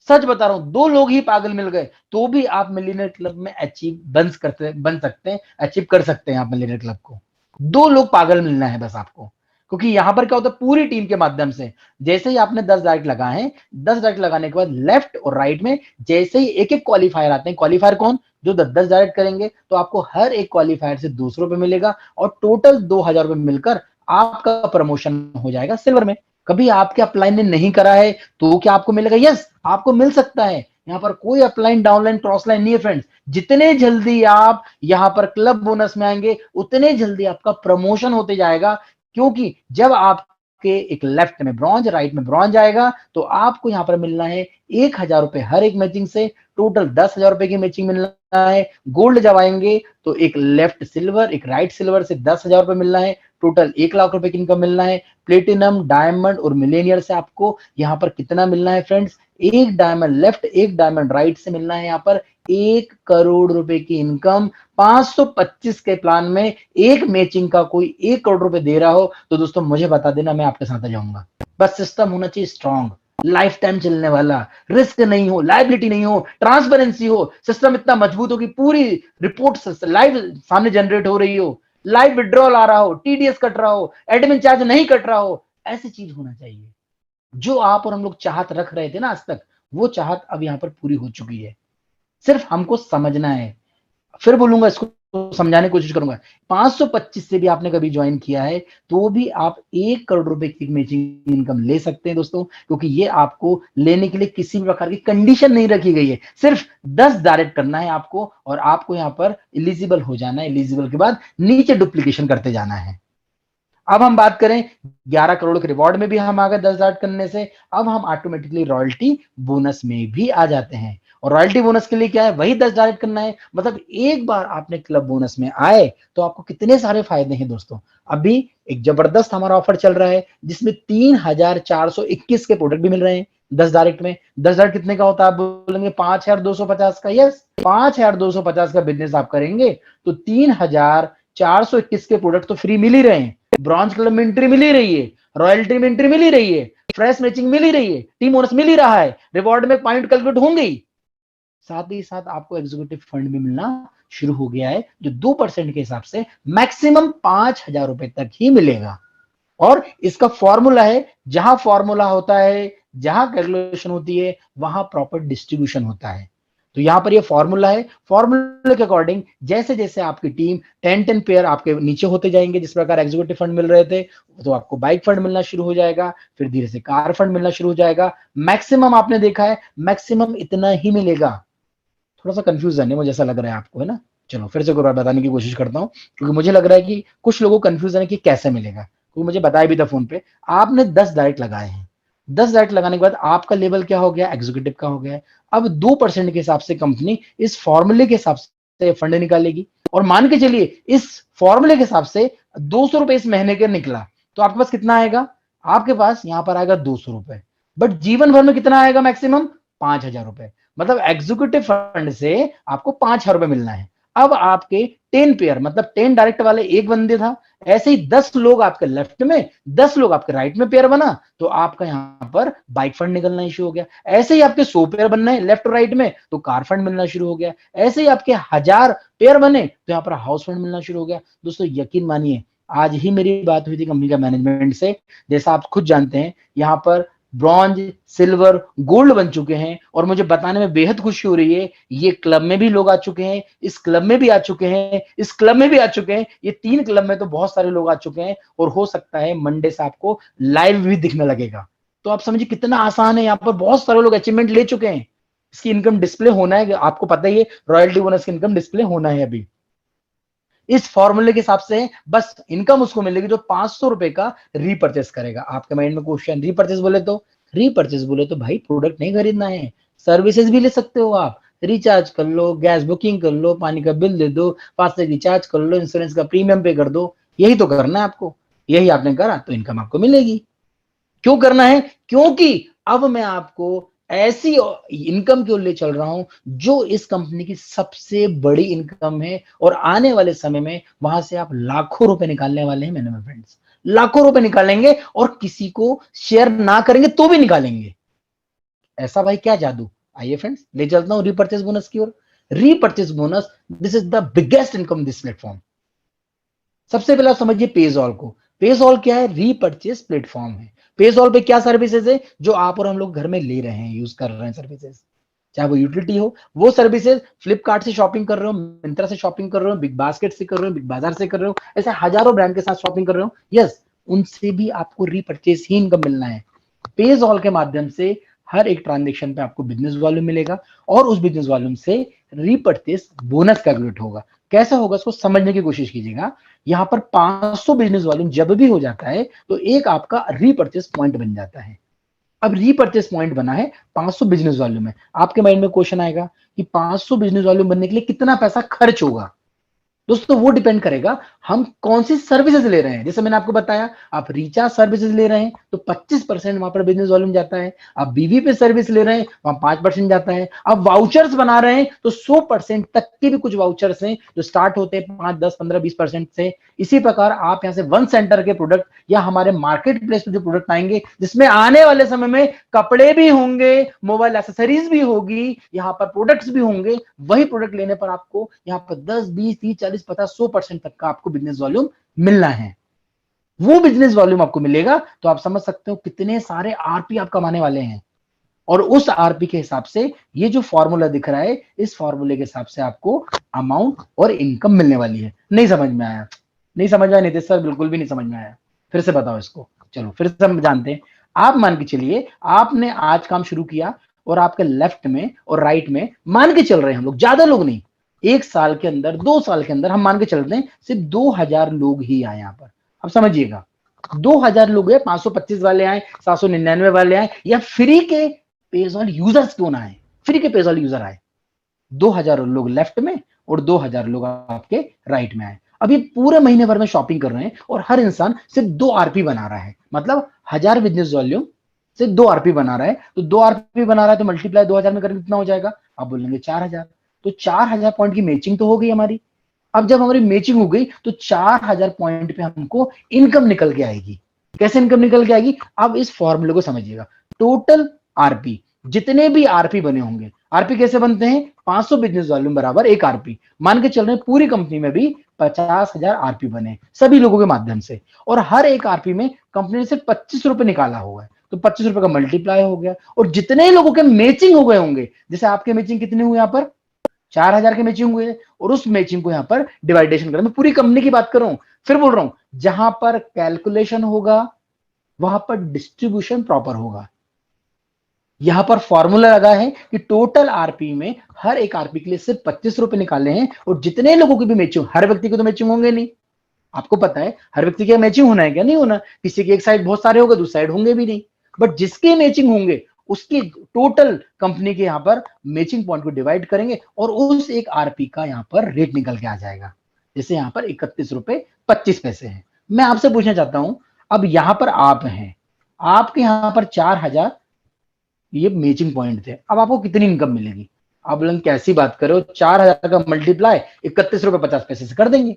सच बता रहा हूं, 2 लोग ही पागल मिल गए तो भी आप मिलियनर क्लब में अचीव बन सकते हैं, अचीव कर सकते हैं आप मिलियनर क्लब को। 2 लोग पागल मिलना है बस आपको, क्योंकि यहां पर क्या होता है, पूरी टीम के माध्यम से जैसे ही आपने 10 डायरेक्ट लगाए हैं, 10 डायरेक्ट लगाने के बाद लेफ्ट और राइट में जैसे ही एक एक क्वालिफायर आते हैं, क्वालिफायर कौन, जो 10 डायरेक्ट करेंगे, तो आपको हर एक क्वालिफायर से 200 रुपए मिलेगा और टोटल 2,000 रुपए मिलकर आपका प्रमोशन हो जाएगा सिल्वर में। कभी आपके अपलाइन ने नहीं करा है तो क्या आपको मिलेगा? यस, आपको मिल सकता है। यहाँ पर कोई अपलाइन, डाउनलाइन, क्रॉस लाइन नहीं है फ्रेंड्स। जितने जल्दी आप यहाँ पर क्लब बोनस में आएंगे उतने जल्दी आपका प्रमोशन होते जाएगा, क्योंकि जब आपके एक लेफ्ट में ब्रॉन्ज, राइट में ब्रॉन्ज आएगा तो आपको यहाँ पर मिलना है 1,000 रुपए हर एक मैचिंग से, टोटल 10,000 रुपए की मैचिंग मिलना है। गोल्ड जब आएंगे तो एक लेफ्ट सिल्वर, एक राइट सिल्वर से 10,000 रुपए मिलना है, टोटल 1 लाख रुपए की इनकम मिलना है। प्लेटिनम, डायमंड और मिलेनियर से आपको यहाँ पर कितना मिलना है फ्रेंड्स, एक डायमंड लेफ्ट, एक डायमंड राइट से मिलना है यहाँ पर 1 करोड़ रुपए की इनकम। 525 के प्लान में एक मैचिंग का कोई 1 करोड़ रुपए दे रहा हो तो दोस्तों मुझे बता देना, मैं आपके साथ आ जाऊंगा। बस सिस्टम होना चाहिए स्ट्रांग, लाइफ टाइम चलने वाला, रिस्क नहीं हो, लाइबिलिटी नहीं हो, ट्रांसपेरेंसी हो, सिस्टम इतना मजबूत हो कि पूरी रिपोर्ट लाइव सामने जनरेट हो रही हो, लाइव विड्रॉल आ रहा हो, टीडीएस कट रहा हो, एडमिन चार्ज नहीं कट रहा हो, ऐसी चीज होना चाहिए। जो आप और हम लोग चाहत रख रहे थे ना आज तक, वो चाहत अब यहाँ पर पूरी हो चुकी है। सिर्फ हमको समझना है। फिर बोलूंगा, इसको समझाने की कोशिश करूंगा। 525 से भी आपने कभी ज्वाइन किया है तो भी आप 1 करोड़ रुपए की मैचिंग इनकम ले सकते हैं दोस्तों, क्योंकि ये आपको लेने के लिए किसी भी प्रकार की कंडीशन नहीं रखी गई है। सिर्फ 10 डायरेक्ट करना है आपको और आपको यहाँ पर एलिजिबल हो जाना है। एलिजिबल के बाद नीचे डुप्लीकेशन करते जाना है। अब हम बात करें 11 करोड़ के रिवॉर्ड में भी हम आ गए 10 डायरेक्ट करने से। अब हम ऑटोमेटिकली रॉयल्टी बोनस में भी आ जाते हैं। और रॉयल्टी बोनस के लिए क्या है, वही 10 डायरेक्ट करना है। मतलब एक बार आपने क्लब बोनस में आए तो आपको कितने सारे फायदे हैं दोस्तों। अभी एक जबरदस्त हमारा ऑफर चल रहा है जिसमें 3,421 के प्रोडक्ट भी मिल रहे हैं 10 डायरेक्ट में। 10 डायरेक्ट कितने का होता है, आप बोलेंगे 5,250 का। यस, 5,250 का बिजनेस आप करेंगे तो 3,421 के प्रोडक्ट तो फ्री मिल ही रहे हैं। ब्रॉन्ज क्लब में एंट्री मिल ही रही है, रॉयल्टी में एंट्री मिल ही रही है, फ्रेश मैचिंग मिल ही रही है, टीम बोनस मिल ही रहा है, रिवॉर्ड में पॉइंट कैलकुलेट होंगे ही। साथ ही साथ आपको एग्जीक्यूटिव फंड भी मिलना शुरू हो गया है, जो 2% के हिसाब से मैक्सिमम 5,000 रुपए तक ही मिलेगा। और इसका फॉर्मूला है, जहां फॉर्मूला होता है, जहां कैलकुलेशन होती है, वहां प्रॉपर डिस्ट्रीब्यूशन होता है। तो यहां पर ये फॉर्मूला है। फॉर्मूले के अकॉर्डिंग जैसे जैसे आपकी टीम 10-10 पेयर आपके नीचे होते जाएंगे, जिस प्रकार एग्जीक्यूटिव फंड मिल रहे थे, तो आपको बाइक फंड मिलना शुरू हो जाएगा, फिर धीरे से कार फंड मिलना शुरू हो जाएगा। मैक्सिमम आपने देखा है, मैक्सिमम इतना ही मिलेगा। थोड़ा सा कंफ्यूजन है मुझे, ऐसा लग रहा है आपको, है ना? चलो फिर से एक बार बताने की कोशिश करता हूँ, क्योंकि मुझे लग रहा है कि कुछ लोगों को कंफ्यूजन है कि कैसे मिलेगा, क्योंकि मुझे बताया भी था फोन पे। आपने 10 डायरेक्ट लगाए हैं, 10 डायरेक्ट लगाने के बाद आपका लेवल क्या हो गया, एग्जीक्यूटिव का हो गया। अब 2% के हिसाब से कंपनी इस फॉर्मूले के हिसाब से फंड निकालेगी। और मान के चलिए इस फॉर्मूले के हिसाब से 200 रुपए इस महीने के निकला, तो आपके पास कितना आएगा, आपके पास यहां पर आएगा 200 रुपए। बट जीवन भर में कितना आएगा मैक्सिमम, 5,000 रुपए। मतलब एग्जीक्यूटिव फंड से आपको 5,000 रुपए मिलना है। अब आपके 10 पेयर, मतलब 10 डायरेक्ट वाले एक बंदे था, ऐसे ही 10 लोग आपके लेफ्ट में, 10 लोग आपके राइट में पेयर बना, तो आपका यहां पर बाइक फंड निकलना शुरू हो गया। ऐसे ही आपके 100 पेयर बनना है लेफ्ट राइट में, तो कार फंड मिलना शुरू हो गया। ऐसे ही आपके 1,000 पेयर बने तो यहाँ पर हाउस फंड मिलना शुरू हो गया। दोस्तों यकीन मानिए, आज ही मेरी बात हुई थी कंपनी का मैनेजमेंट से। जैसा आप खुद जानते हैं, यहाँ पर ब्रॉन्ज, सिल्वर, गोल्ड बन चुके हैं और मुझे बताने में बेहद खुशी हो रही है, ये क्लब में भी लोग आ चुके हैं, इस क्लब में भी आ चुके हैं, इस क्लब में भी आ चुके हैं। ये 3 क्लब में तो बहुत सारे लोग आ चुके हैं और हो सकता है मंडे से आपको लाइव भी दिखने लगेगा। तो आप समझिए कितना आसान है, यहाँ पर बहुत सारे लोग अचीवमेंट ले चुके हैं। इसकी इनकम डिस्प्ले होना है, आपको पता ही है, रॉयल्टी बोनस की इनकम डिस्प्ले होना है अभी। इस फॉर्मूले के हिसाब से बस इनकम उसको मिलेगी जो 500 रुपए का रीपर्चेस करेगा। आपके माइंड में क्वेश्चन, रीपर्चेस बोले तो भाई प्रोडक्ट नहीं खरीदना है, सर्विसेज भी ले सकते हो आप। रिचार्ज कर लो, गैस बुकिंग कर लो, पानी का बिल दे दो, फास्टैग रिचार्ज कर लो, इंश्योरेंस का प्रीमियम पे कर दो। यही तो करना है आपको, यही आपने करा तो इनकम आपको मिलेगी। क्यों करना है? क्योंकि अब मैं आपको ऐसी इनकम क्यों ले चल रहा हूं जो इस कंपनी की सबसे बड़ी इनकम है और आने वाले समय में वहां से आप लाखों रुपए निकालने वाले हैं मेरे फ्रेंड्स। लाखों रुपए निकालेंगे और किसी को शेयर ना करेंगे तो भी निकालेंगे। ऐसा भाई क्या जादू। आइए फ्रेंड्स ले चलता हूं रीपर्चेस बोनस की ओर। Repurchase bonus, this is the biggest income this platform. सबसे पहले समझिए पेजॉल को। पेजॉल क्या है? रीपर्चेस प्लेटफॉर्म है। पेजॉल पे क्या सर्विसेज है जो आप और हम लोग घर में ले रहे हैं, यूज कर रहे हैं सर्विसेज, चाहे वो यूटिलिटी हो, वो सर्विसेज फ्लिपकार्ट से शॉपिंग कर रहे हो, मिंत्रा से शॉपिंग कर रहे हो, बिग बास्केट से कर रहे हो, बिग बाजार से कर रहे हो, ऐसे हजारों ब्रांड के साथ शॉपिंग कर रहे हो, यस, उनसे भी आपको रीपर्चेस ही इनकम मिलना है। पेजॉल के माध्यम से हर एक ट्रांजेक्शन पे आपको बिजनेस वॉल्यूम मिलेगा और उस बिजनेस वॉल्यूम से रीपर्चेस बोनस कैलकुलेट होगा। कैसे होगा इसको समझने की कोशिश कीजिएगा। यहाँ पर 500 बिजनेस वॉल्यूम जब भी हो जाता है तो एक आपका रीपर्चेस पॉइंट बन जाता है। अब रीपर्चेस पॉइंट बना है 500 बिजनेस वॉल्यूम में, आपके माइंड में क्वेश्चन आएगा कि 500 बिजनेस वॉल्यूम बनने के लिए कितना पैसा खर्च होगा। दोस्तों वो डिपेंड करेगा हम कौन सी सर्विसेज ले रहे हैं। जैसे मैंने आपको बताया, आप रिचार्ज सर्विसेज ले रहे हैं तो 25% वहां पर बिजनेस वॉल्यूम जाता है। आप बीवी पे सर्विस ले रहे हैं वहां 5% जाता है। आप वाउचर्स बना रहे हैं तो 100% तक के भी कुछ वाउचर्स हैं जो स्टार्ट होते हैं 5, 10, 15, 20% से। इसी प्रकार आप यहाँ से वन सेंटर के प्रोडक्ट या हमारे मार्केट प्लेस पे जो प्रोडक्ट आएंगे जिसमें आने वाले समय में कपड़े भी होंगे, मोबाइल एसेसरीज भी होगी, यहाँ पर प्रोडक्ट्स भी होंगे, वही प्रोडक्ट लेने पर आपको यहाँ पर 10, 20, 30, 40, 50, 100% तक का आपको बिजनेस वॉल्यूम मिलना है। वो बिजनेस वॉल्यूम आपको मिलेगा तो आप समझ सकते हो कितने सारे आरपी आप कमाने वाले हैं। और उस आरपी के हिसाब से ये जो फॉर्मूला दिख रहा है, इस फॉर्मूले के हिसाब से आपको अमाउंट और इनकम मिलने वाली है। नहीं समझ में आया? नहीं समझ में आया नितेश सर? बिल्कुल भी नहीं समझ में आया। फिर से बताओ इसको। चलो फिर से हम जानते हैं। आप मान के चलिए आपने आज काम शुरू किया और आपके लेफ्ट में और राइट में मान के चल रहे हैं हम लोग, ज्यादा लोग नहीं, 1 साल के अंदर, 2 साल के अंदर हम मान के चलते हैं सिर्फ 2000 लोग ही आए यहाँ पर। अब समझिएगा 2000 लोग है, 525 वाले आए, 799 वाले आए, या फ्री के पेजॉल यूजर्स क्यों ना आए, फ्री के पेजॉल यूजर आए। 2000 लोग लेफ्ट में और 2000 लोग आपके राइट में आए। अब ये पूरे महीने भर में शॉपिंग कर रहे हैं और हर इंसान सिर्फ 2 आरपी बना रहा है, मतलब 1000 बिजनेस वॉल्यूम सिर्फ 2 आरपी बना रहा है। तो 2 आरपी बना रहा है तो मल्टीप्लाई 2000 में करेंगे कितना हो जाएगा? आप बोलेंगे 4000। तो 4000 पॉइंट की मैचिंग तो हो गई हमारी। अब जब हमारी मैचिंग हो गई तो 4000 पॉइंट पे हमको इनकम निकल के आएगी। कैसे इनकम निकल के आएगी? अब इस फॉर्मूले को समझिएगा। टोटल आरपी, जितने भी आरपी बने होंगे, आरपी कैसे बनते हैं? 500 बिजनेस वॉल्यूम बराबर 1 आरपी। मान के चल रहे हैं पूरी कंपनी में भी 50,000 आरपी बने सभी लोगों के माध्यम से, और हर एक आरपी में कंपनी ने सिर्फ 25 रुपए निकाला हुआ है। तो 25 रुपए का मल्टीप्लाई हो गया, और जितने लोगों के मैचिंग हो गए होंगे, जैसे आपके मैचिंग कितने हुए यहाँ पर? 4000 के मैचिंग हुए, और उस मैचिंग को यहां पर डिवाइडेशन करें। मैं पूरी कंपनी की बात कर रहा हूं, फिर बोल रहा हूं जहां पर कैलकुलेशन होगा वहां पर डिस्ट्रीब्यूशन प्रॉपर होगा। यहां पर फॉर्मूला लगा है कि टोटल आरपी में हर एक आरपी के लिए सिर्फ 25 रुपए निकाले हैं, और जितने लोगों की भी मैचिंग, हर व्यक्ति को तो मैचिंग होंगे नहीं, आपको पता है हर व्यक्ति की मैचिंग होना है क्या? नहीं होना। किसी की एक साइड बहुत सारे होंगे, दूसरी साइड होंगे भी नहीं, बट जिसके मैचिंग होंगे उसकी टोटल कंपनी के यहाँ पर मैचिंग पॉइंट को डिवाइड करेंगे और उस एक आरपी का यहाँ पर रेट निकल के आ जाएगा। जैसे यहाँ पर 31 रुपए 25 पैसे है। मैं आपसे पूछना चाहता हूं, अब यहाँ पर आप हैं, आपके यहाँ पर 4000 ये मैचिंग पॉइंट थे, अब आपको कितनी इनकम मिलेगी? आप बोलेंगे कैसी बात करो, 4000 का मल्टीप्लाई 31 रुपए 50 पैसे से कर देंगे।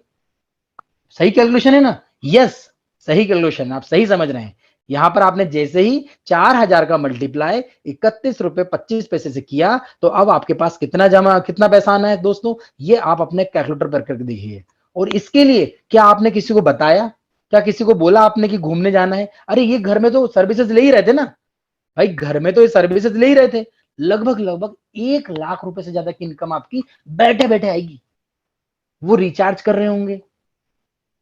सही कैलकुलेशन है ना? यस, सही कैलकुलेशन, आप सही समझ रहे हैं। यहां पर आपने जैसे ही 4000 का मल्टीप्लाई 31 रुपए 25 पैसे से किया, तो अब आपके पास कितना पैसा आना है दोस्तों, ये आप अपने कैलकुलेटर पर करके देखिए। और इसके लिए क्या आपने किसी को बताया? क्या किसी को बोला आपने कि घूमने जाना है? अरे ये घर में तो सर्विसेज ले ही रहे थे ना भाई घर में तो ये सर्विसेज ले ही रहे थे, लगभग लगभग 1 लाख रुपए से ज्यादा की इनकम आपकी बैठे बैठे आएगी। वो रिचार्ज कर रहे होंगे,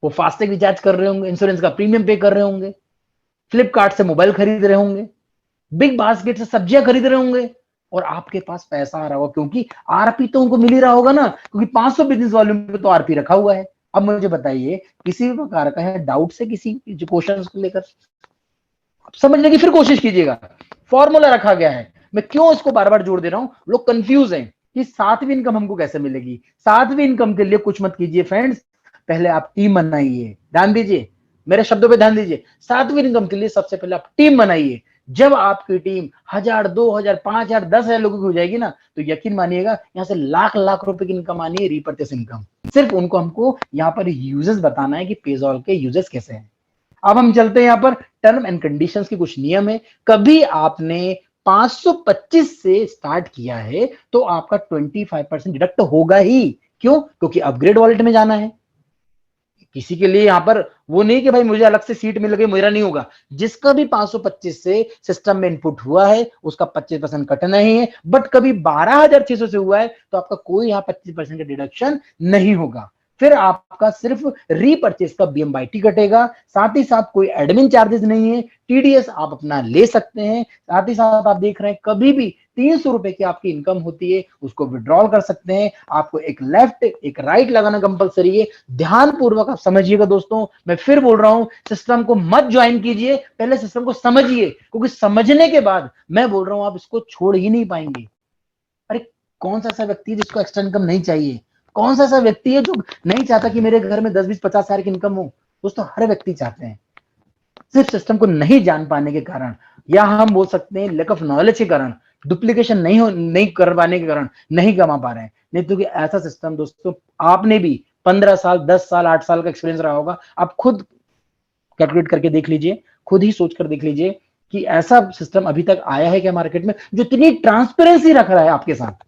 वो फास्टैग रिचार्ज कर रहे होंगे, इंश्योरेंस का प्रीमियम पे कर रहे होंगे, फ्लिपकार्ट से मोबाइल खरीद रहे होंगे, बिग बास्केट से सब्जियां खरीद रहे होंगे, और आपके पास पैसा आ रहा होगा क्योंकि आरपी तो उनको मिल ही रहा होगा ना, क्योंकि 500 बिजनेस वॉल्यूम पे तो आरपी रखा हुआ है। अब मुझे बताइए, किसी भी प्रकार का है डाउट से किसी जो क्वेश्चन को लेकर, समझने की फिर कोशिश कीजिएगा। फॉर्मूला रखा गया है, मैं क्यों इसको बार बार जोड़ दे रहा हूं, लोग कंफ्यूज हैं कि सातवीं इनकम हमको कैसे मिलेगी। सातवीं इनकम के लिए कुछ मत कीजिए फ्रेंड्स, पहले आप टीम बनाइए। ध्यान दीजिए, मेरे शब्दों पे ध्यान दीजिए। सातवीं इनकम के लिए सबसे पहले आप टीम बनाइए। जब आपकी टीम 1000, 2000, 5000, 10,000 लोगों की हो जाएगी ना, तो यकीन मानिएगा यहां से लाख लाख रुपए की इनकम आनी है, रीपर्चेस इनकम। सिर्फ उनको हमको यहाँ पर यूजेस बताना है कि पेजॉल के यूजेस कैसे हैं। अब हम चलते हैं यहाँ पर टर्म एंड कंडीशंस के कुछ नियम है। कभी आपने 525 से स्टार्ट किया है तो आपका 25% डिडक्ट होगा ही। क्यों? क्योंकि अपग्रेड वॉलेट में जाना है। किसी के लिए यहां पर वो नहीं कि भाई मुझे अलग से सीट मिल गई, मेरा नहीं होगा। जिसका भी 525 से सिस्टम में इनपुट हुआ है उसका 25% कटना ही है। बट कभी 12,600 से हुआ है तो आपका कोई यहाँ 25% का डिडक्शन नहीं होगा। फिर आपका सिर्फ रीपर्चेस का बीएमवाईटी कटेगा, साथ ही साथ कोई एडमिन चार्जेस नहीं है, टीडीएस आप अपना ले सकते हैं। साथ ही साथ आप देख रहे हैं कभी भी 300 रुपए की आपकी इनकम होती है उसको विड्रॉल कर सकते हैं। आपको एक लेफ्ट एक राइट लगाना कंपलसरी है। ध्यान पूर्वक आप समझिएगा दोस्तों, मैं फिर बोल रहा हूं, सिस्टम को मत ज्वाइन कीजिए, पहले सिस्टम को समझिए, क्योंकि समझने के बाद मैं बोल रहा हूं आप इसको छोड़ ही नहीं पाएंगे। अरे कौन सा ऐसा व्यक्ति है जिसको एक्स्ट्रा इनकम नहीं चाहिए? कौन सा ऐसा व्यक्ति है जो नहीं चाहता कि मेरे घर में 10, 20, 50 हजार की इनकम हो? दोस्तों हर व्यक्ति चाहते हैं, सिर्फ सिस्टम को नहीं जान पाने के कारण, या हम बोल सकते हैं लैक ऑफ नॉलेज के कारण, डुप्लीकेशन नहीं कर पाने के कारण नहीं कमा पा रहे हैं। नहीं तो कि ऐसा सिस्टम दोस्तों, आपने भी 15 साल 10 साल 8 साल का एक्सपीरियंस रहा होगा, आप खुद कैलकुलेट करके देख लीजिए, खुद ही सोच कर देख लीजिए कि ऐसा सिस्टम अभी तक आया है क्या मार्केट में जो इतनी ट्रांसपेरेंसी रख रहा है आपके साथ।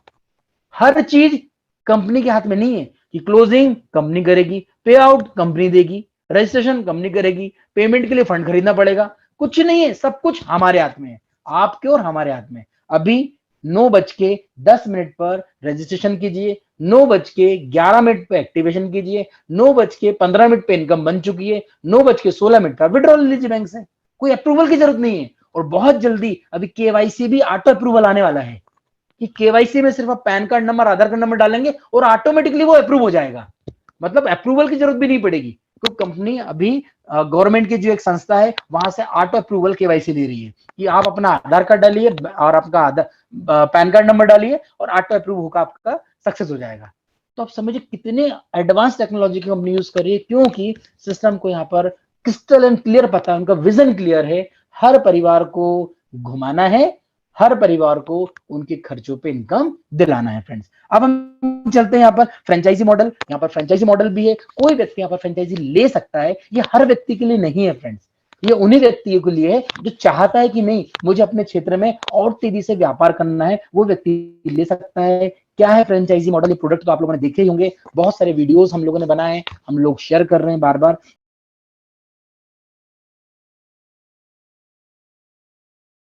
हर चीज कंपनी के हाथ में नहीं है कि क्लोजिंग कंपनी करेगी, पे आउट कंपनी देगी, रजिस्ट्रेशन कंपनी करेगी, पेमेंट के लिए फंड खरीदना पड़ेगा, कुछ नहीं है, सब कुछ हमारे हाथ में है, आपके और हमारे हाथ में। अभी 9:10 पर रजिस्ट्रेशन कीजिए, 9:11 पे एक्टिवेशन कीजिए, 9:15 पे इनकम बन चुकी है, 9:16 पर विड्रॉल लीजिए बैंक से। कोई अप्रूवल की जरूरत नहीं है। और बहुत जल्दी अभी केवाईसी भी ऑटो अप्रूवल आने वाला है कि केवाईसी में सिर्फ आप पैन कार्ड नंबर आधार कार्ड नंबर डालेंगे और ऑटोमेटिकली वो अप्रूव हो जाएगा। मतलब अप्रूवल की जरूरत भी नहीं पड़ेगी। तो कंपनी अभी गवर्नमेंट की जो एक संस्था है वहां से ऑटो अप्रूवल केवाईसी ले रही है कि आप अपना आधार कार्ड डालिए और आपका पैन कार्ड नंबर डालिए और ऑटो अप्रूव होकर आपका सक्सेस हो जाएगा। तो आप समझिए कितने एडवांस टेक्नोलॉजी की कंपनी यूज कर रही है, क्योंकि सिस्टम को यहाँ पर क्रिस्टल एंड क्लियर पता है, उनका विजन क्लियर है, हर परिवार को घुमाना है, हर परिवार को उनके खर्चों पे इनकम दिलाना है फ्रेंड्स। अब हम चलते हैं यहाँ पर फ्रेंचाइजी मॉडल। यहाँ पर फ्रेंचाइजी मॉडल भी है, कोई व्यक्ति यहाँ पर फ्रेंचाइजी ले सकता है, ये हर व्यक्ति के लिए नहीं है फ्रेंड्स। ये उन्हीं व्यक्तियों के लिए है जो चाहता है कि नहीं मुझे अपने क्षेत्र में और तेजी से व्यापार करना है, वो व्यक्ति ले सकता है। क्या है फ्रेंचाइजी मॉडल? ये प्रोडक्ट तो आप लोगों ने देखे ही होंगे, बहुत सारे वीडियोस हम लोगों ने बनाए, हम लोग शेयर कर रहे हैं बार बार।